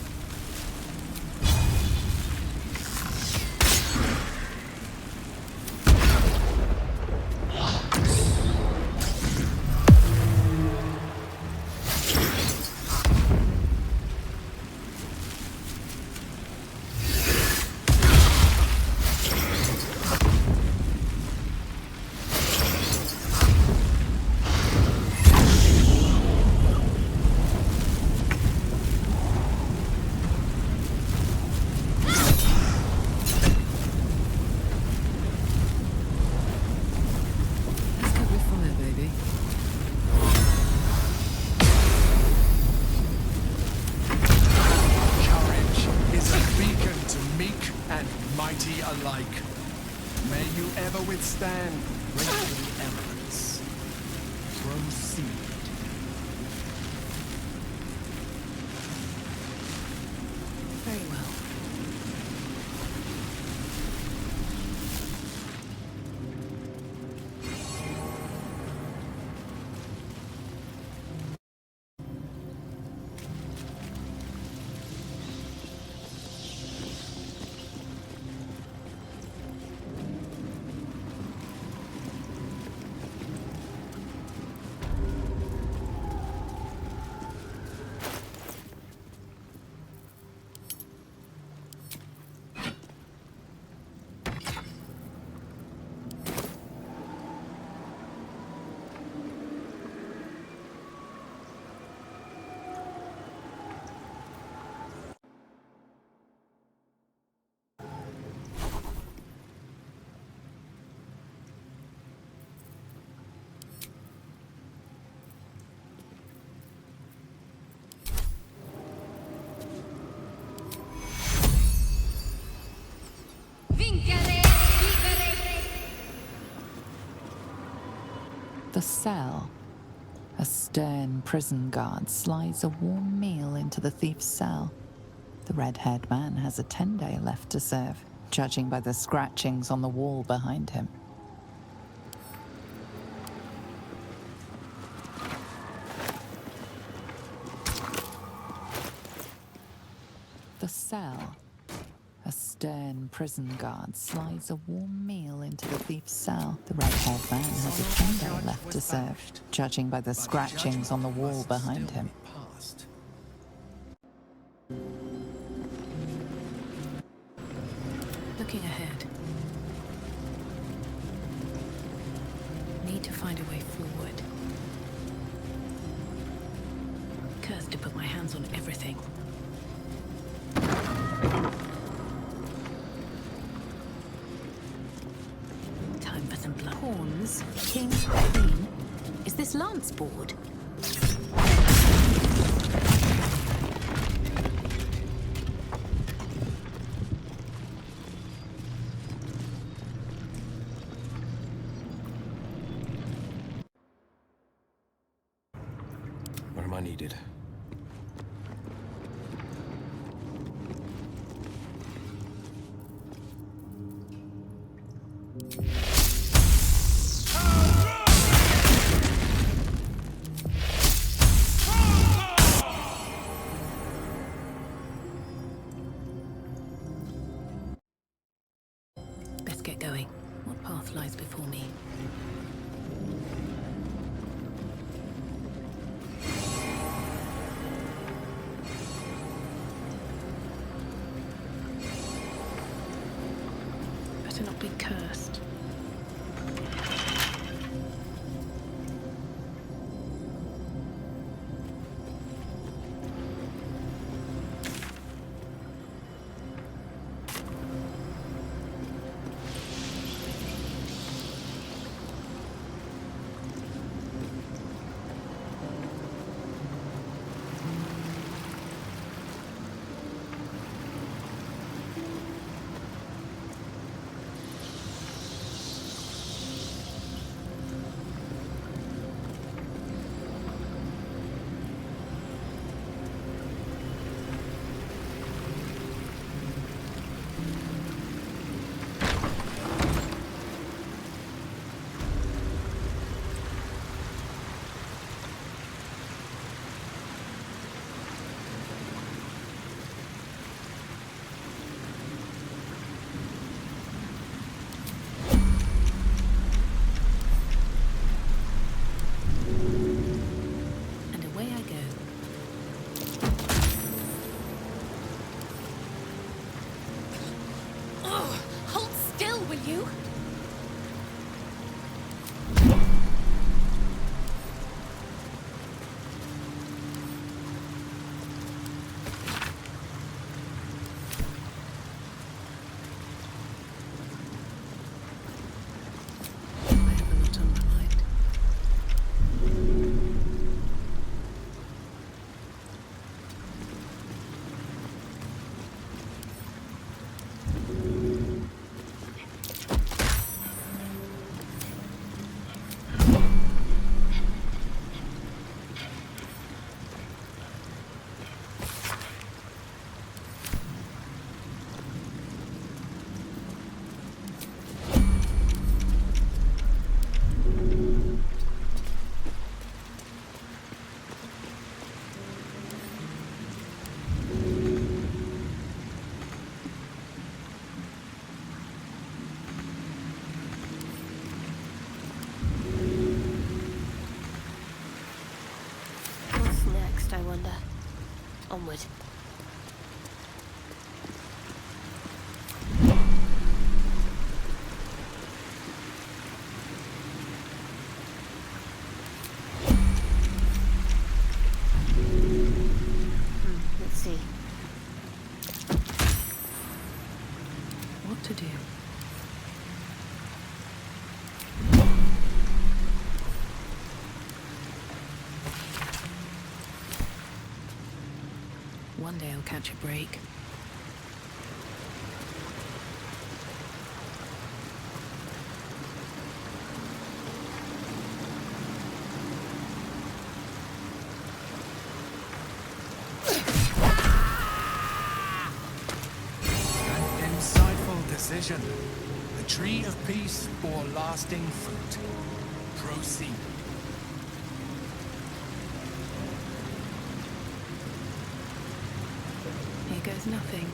Let's go with fire, baby. Courage is a beacon to meek and mighty alike. May you ever withstand breaking elements. Proceed. Very well. The cell. A stern prison guard slides a warm meal into the thief's cell. The red-haired man has a 10-day left to serve, judging by the scratchings on the wall behind him. The cell. A stern stern prison guard slides a warm meal into the thief's cell. The red-haired man has a tender left to serve, judging by the scratchings on the wall behind him. Looking ahead. Need to find a way forward. Cursed to put my hands on everything. Time for some blood. Pawns, king, queen. Is this lance board? Where am I needed? Best get going. What path lies before me? Better not be cursed. You? I wonder. Onward. Let's see. What to do? One day I'll catch a break. An insightful decision. The tree of peace bore lasting fruit. Proceed. Here goes nothing.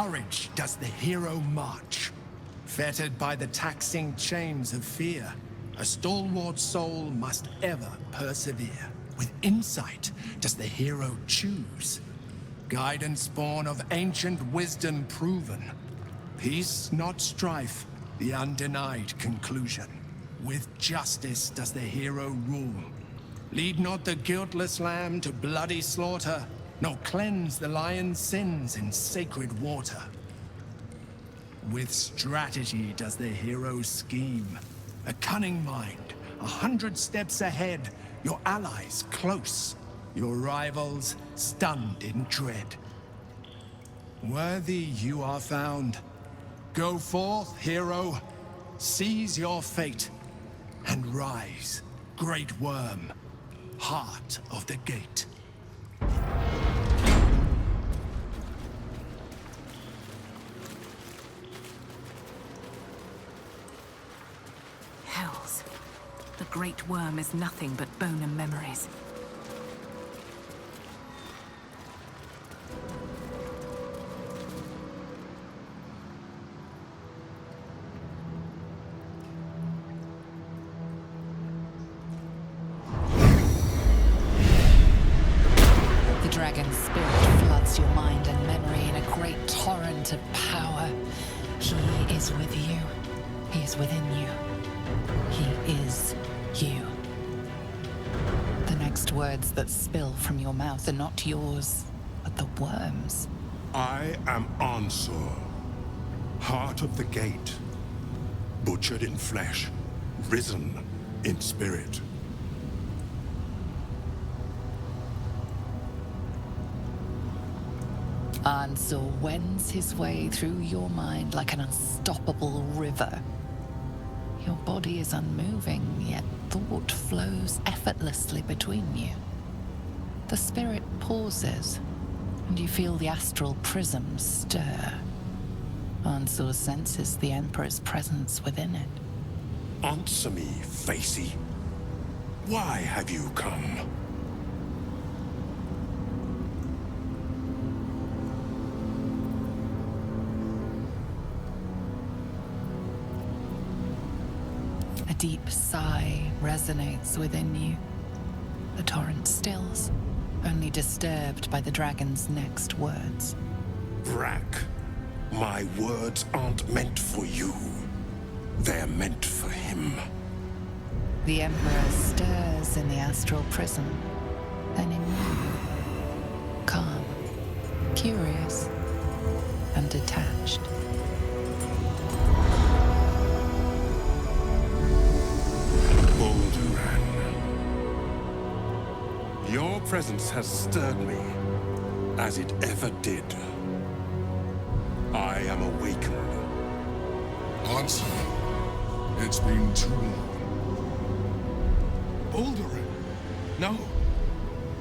courage does the hero march. Fettered by the taxing chains of fear, a stalwart soul must ever persevere. With insight does the hero choose. Guidance born of ancient wisdom proven. Peace, not strife, the undenied conclusion. With justice does the hero rule. Lead not the guiltless lamb to bloody slaughter, nor cleanse the lion's sins in sacred water. With strategy does the hero scheme. A cunning mind, 100 steps ahead, your allies close, your rivals stunned in dread. Worthy you are found. Go forth, hero, seize your fate, and rise, great worm, heart of the gate. Hells. The Great Worm is nothing but bone and memories. The dragon's spirit floods your mind and memory in a great torrent of power. He is with you. He is within you. He is you. The next words that spill from your mouth are not yours, but the worm's. I am Ansur, heart of the gate, butchered in flesh, risen in spirit. Ansur wends his way through your mind like an unstoppable river. Your body is unmoving, yet thought flows effortlessly between you. The spirit pauses, and you feel the astral prism stir. Ansur senses the Emperor's presence within it. Answer me, Facey. Why have you come? A deep sigh resonates within you. The torrent stills, only disturbed by the dragon's next words. Brack, my words aren't meant for you. They're meant for him. The Emperor stirs in the astral prism, then in you. Calm, curious, and detached. Your presence has stirred me, as it ever did. I am awakened. Answer. It's been too long. Baldur! No,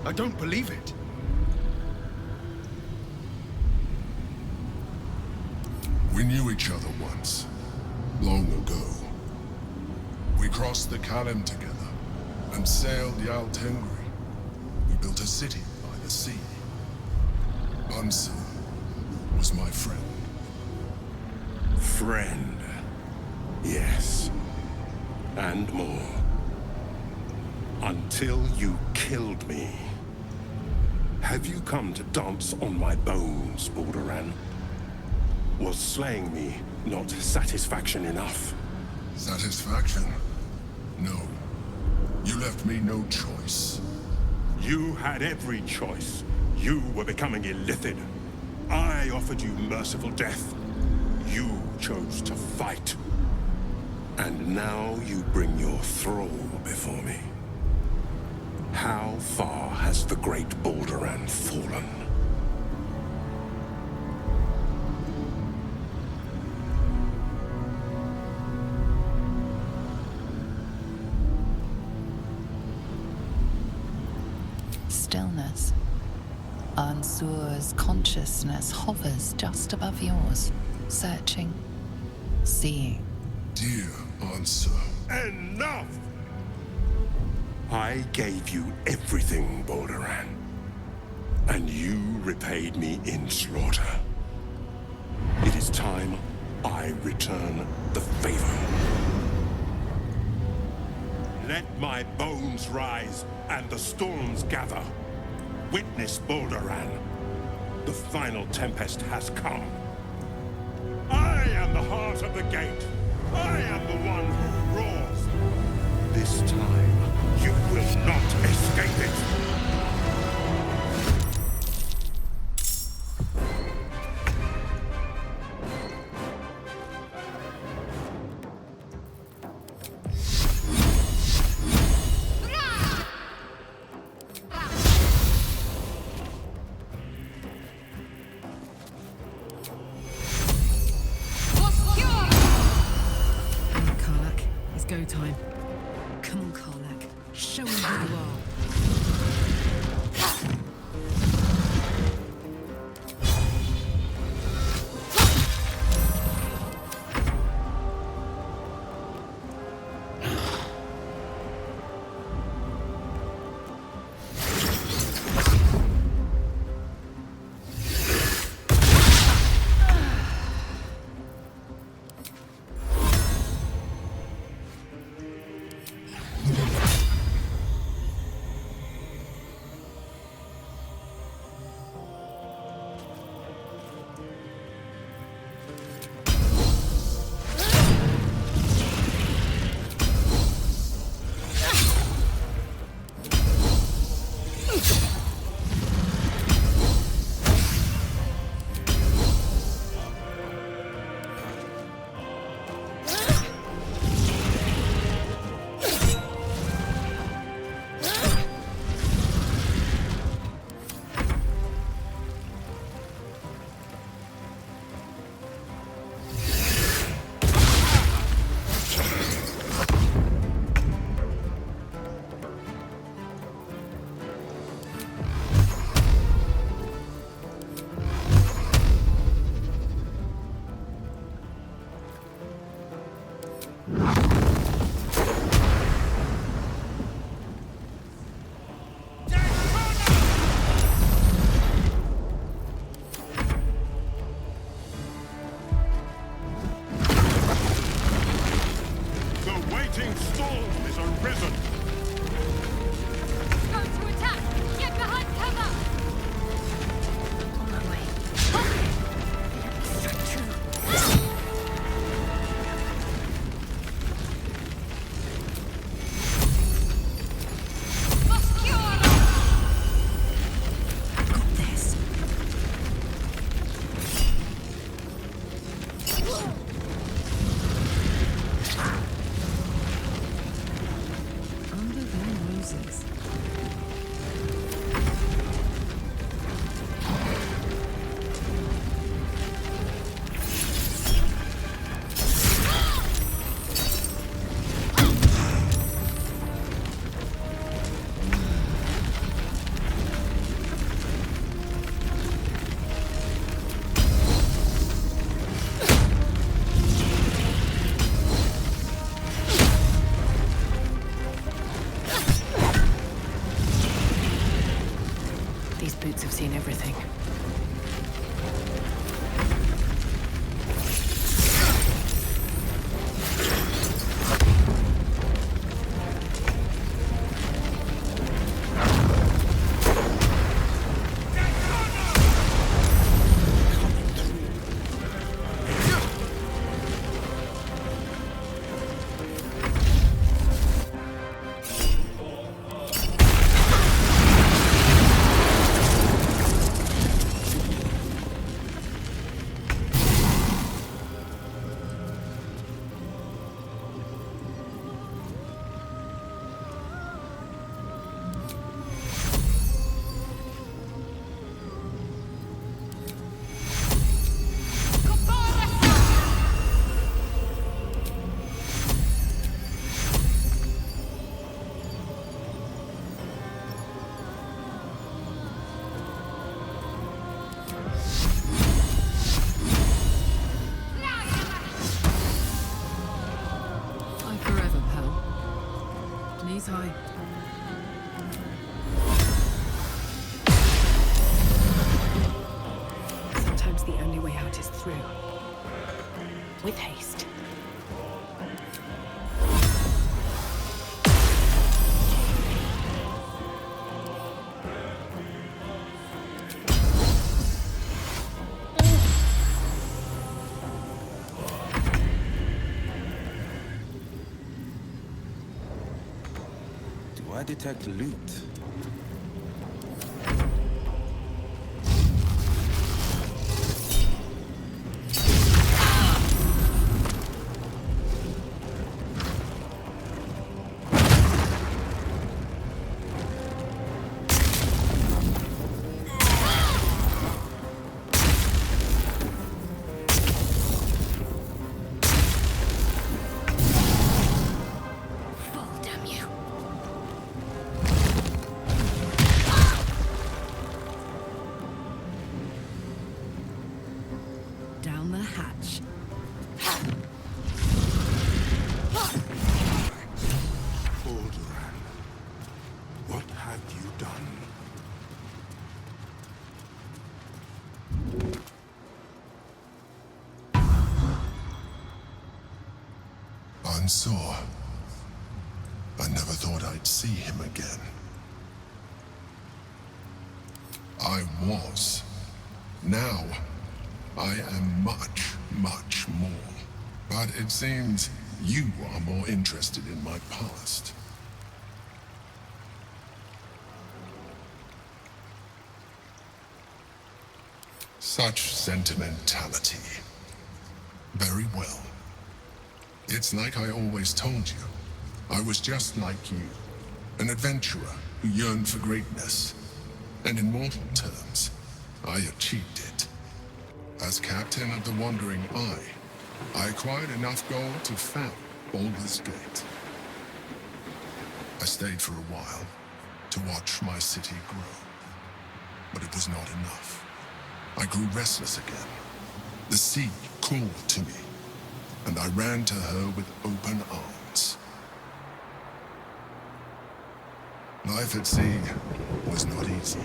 I don't believe it. We knew each other once, long ago. We crossed the Kalim together and sailed the Altengri. We built a city by the sea. Ansur was my friend. Friend, yes. And more. Until you killed me. Have you come to dance on my bones, Balduran? Was slaying me not satisfaction enough? Satisfaction? No. You left me no choice. You had every choice. You were becoming illithid. I offered you merciful death. You chose to fight. And now you bring your thrall before me. How far has the great Balduran fallen? Stillness. Ansur's consciousness hovers just above yours, searching, seeing. Dear Ansur. Enough! I gave you everything, Balduran. And you repaid me in slaughter. time, I return the favor. Let my bones rise and the storms gather. Witness Balduran. The final tempest has come. I am the heart of the gate. I am the one who roars. This time, you will not escape it. Go time. Come on, Karlach. Show me who you are. Boots have seen everything. High. Sometimes the only way out is through. with haste. Do I detect loot? Down the hatch. Baldur, what have you done? Unsure. I never thought I'd see him again. I was. Now, I am much, much more. But it seems you are more interested in my past. Such sentimentality. Very well. It's like I always told you. I was just like you. An adventurer who yearned for greatness. And in mortal terms, I achieved it. As captain of the Wandering Eye, I acquired enough gold to found Baldur's Gate. I stayed for a while to watch my city grow. But it was not enough. I grew restless again. The sea called to me, and I ran to her with open arms. Life at sea was not easy.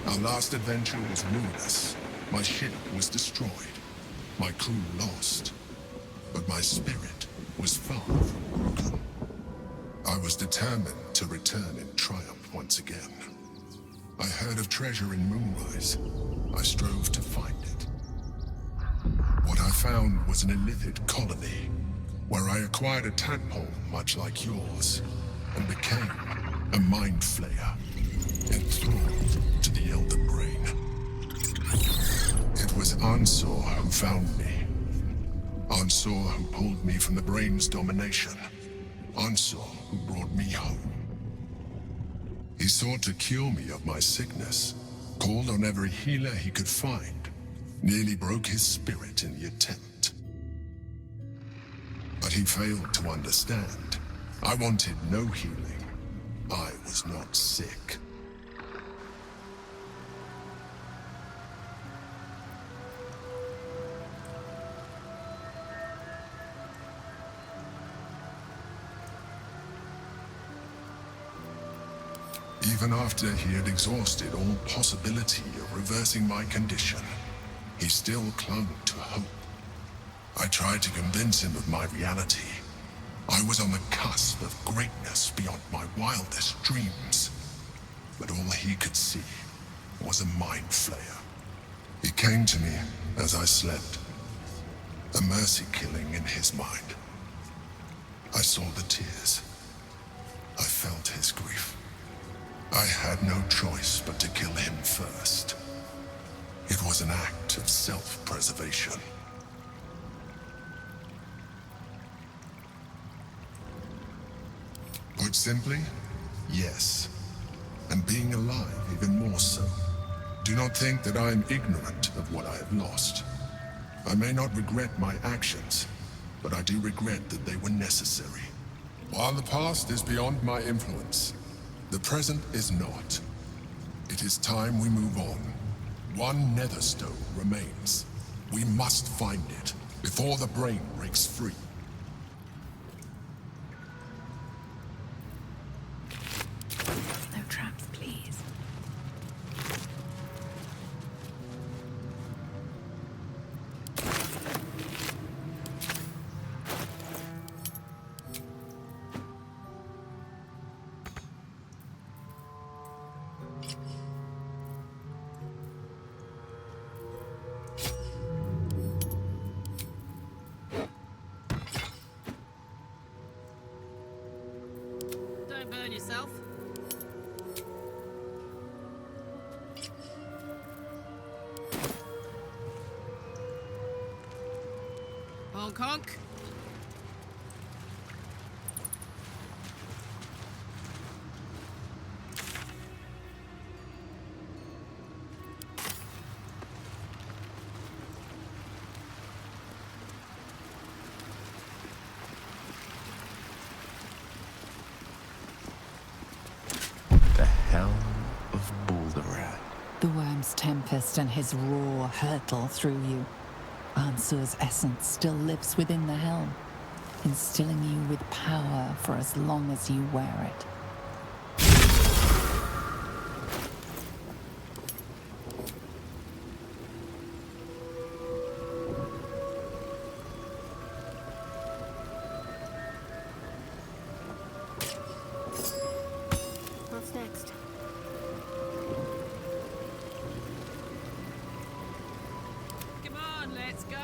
Our last adventure was ruinous. My ship was destroyed, my crew lost, but my spirit was far from broken. I was determined to return in triumph once again. I heard of treasure in Moonrise. I strove to find it. What I found was an illithid colony, where I acquired a tadpole much like yours, and became a mind flayer, enthralled to the Elder Brain. It was Ansor who found me. Ansor who pulled me from the Brain's domination. Ansor who brought me home. He sought to cure me of my sickness, called on every healer he could find, nearly broke his spirit in the attempt. But he failed to understand. I wanted no healing. I was not sick. Even after he had exhausted all possibility of reversing my condition, he still clung to hope. I tried to convince him of my reality. I was on the cusp of greatness beyond my wildest dreams. But all he could see was a mind flayer. He came to me as I slept, a mercy killing in his mind. I saw the tears. I felt his grief. I had no choice but to kill him first. It was an act of self-preservation. Put simply, yes. And being alive even more so. Do not think that I am ignorant of what I have lost. I may not regret my actions, but I do regret that they were necessary. While the past is beyond my influence, the present is not. It is time we move on. One netherstone remains. We must find it before the brain breaks free. No traps, please. Honk honk. The Helm of Baldur. The worm's tempest and his roar hurtle through you. Ansur's essence still lives within the helm, instilling you with power for as long as you wear it. What's next? Come on, let's go.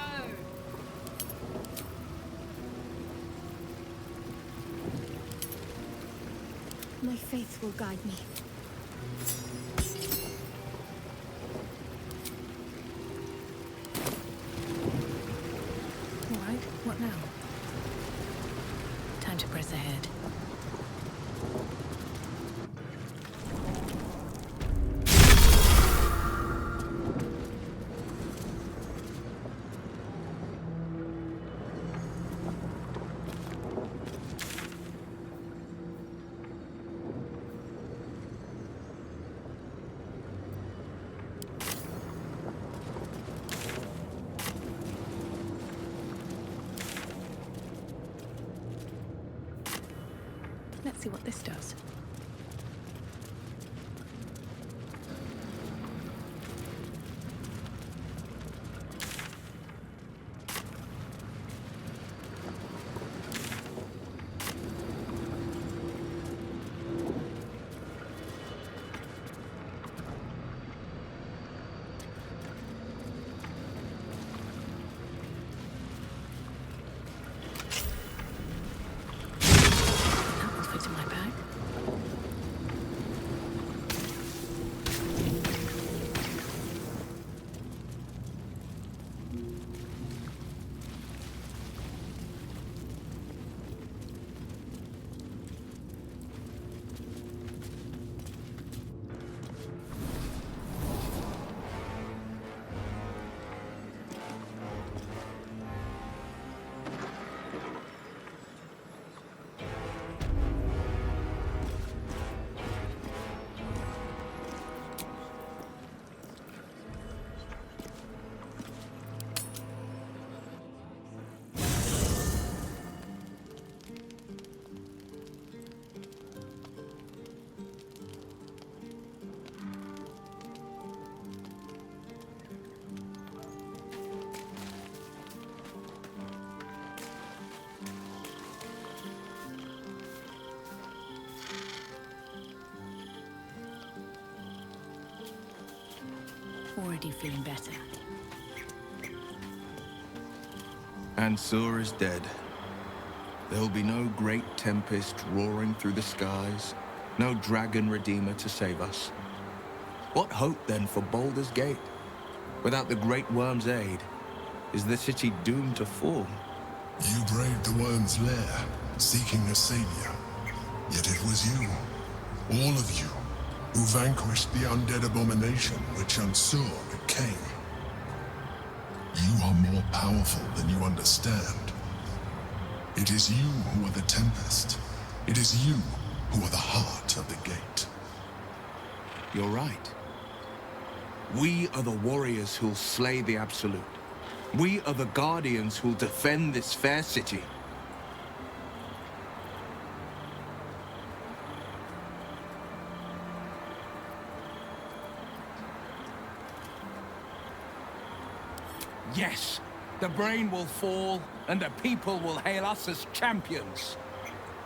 My faith will guide me. All right, what now? Time to press ahead. Let's see what this does. That will fit in my bag. Already feeling better. Ansur is dead. There will be no great tempest roaring through the skies, no dragon redeemer to save us. What hope then for Baldur's Gate? Without the great worm's aid, is the city doomed to fall? You braved the worm's lair, seeking a savior. Yet it was you, all of you, who vanquished the undead abomination which Ansur became. You are more powerful than you understand. It is you who are the Tempest. It is you who are the heart of the gate. You're right. We are the warriors who'll slay the Absolute. We are the guardians who'll defend this fair city. Yes, the brain will fall, and the people will hail us as champions.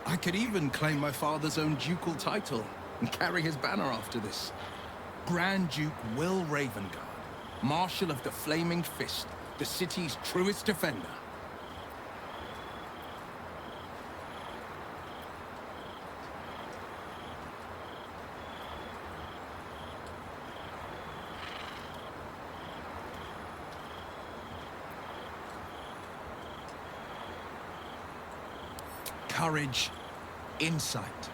I could even claim my father's own ducal title and carry his banner after this. Grand Duke Will Ravengard, Marshal of the Flaming Fist, the city's truest defender. courage, insight,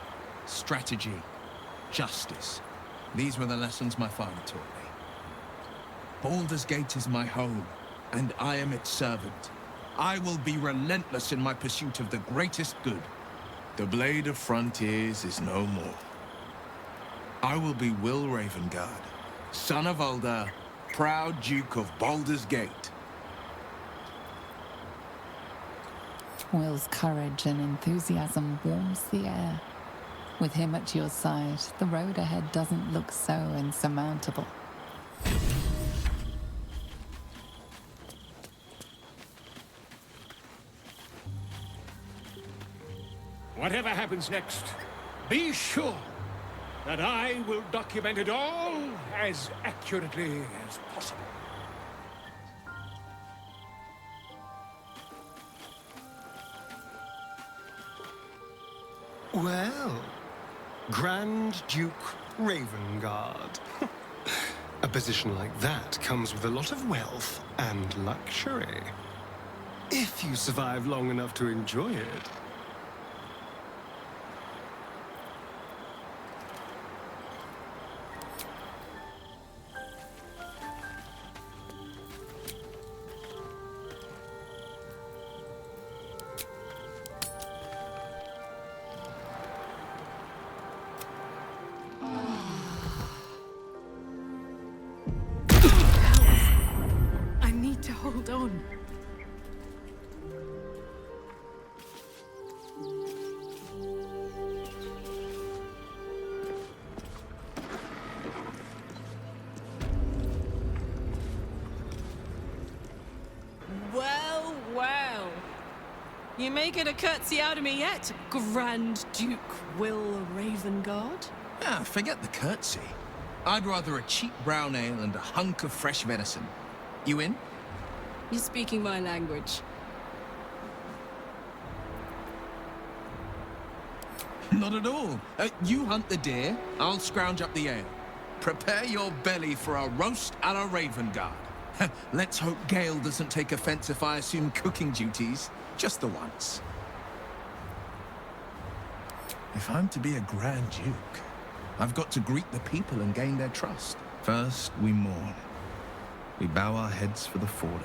strategy, justice. These were the lessons my father taught me. Baldur's Gate is my home, and I am its servant. I will be relentless in my pursuit of the greatest good. The Blade of Frontiers is no more. I will be Will Ravengard, son of Baldur, proud Duke of Baldur's Gate. Will's courage and enthusiasm warms the air. With him at your side, the road ahead doesn't look so insurmountable. Whatever happens next, be sure that I will document it all as accurately as possible. Well, Grand Duke Ravengard. A position like that comes with a lot of wealth and luxury. If you survive long enough to enjoy it. I need to hold on. Well, well. You making a curtsy out of me yet, Grand Duke Will Ravengard? Ah, forget the curtsy. I'd rather a cheap brown ale and a hunk of fresh venison. You in? You're speaking my language. Not at all. You hunt the deer, I'll scrounge up the ale. Prepare your belly for a roast a la Ravengard. Let's hope Gale doesn't take offense if I assume cooking duties, just the once. If I'm to be a Grand Duke, I've got to greet the people and gain their trust. First, we mourn. We bow our heads for the fallen,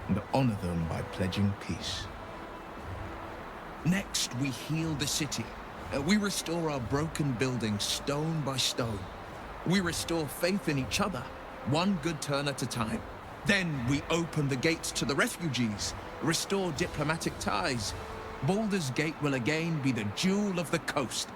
and honor them by pledging peace. Next, we heal the city. We restore our broken buildings stone by stone. We restore faith in each other, one good turn at a time. Then we open the gates to the refugees, restore diplomatic ties. Baldur's Gate will again be the jewel of the coast,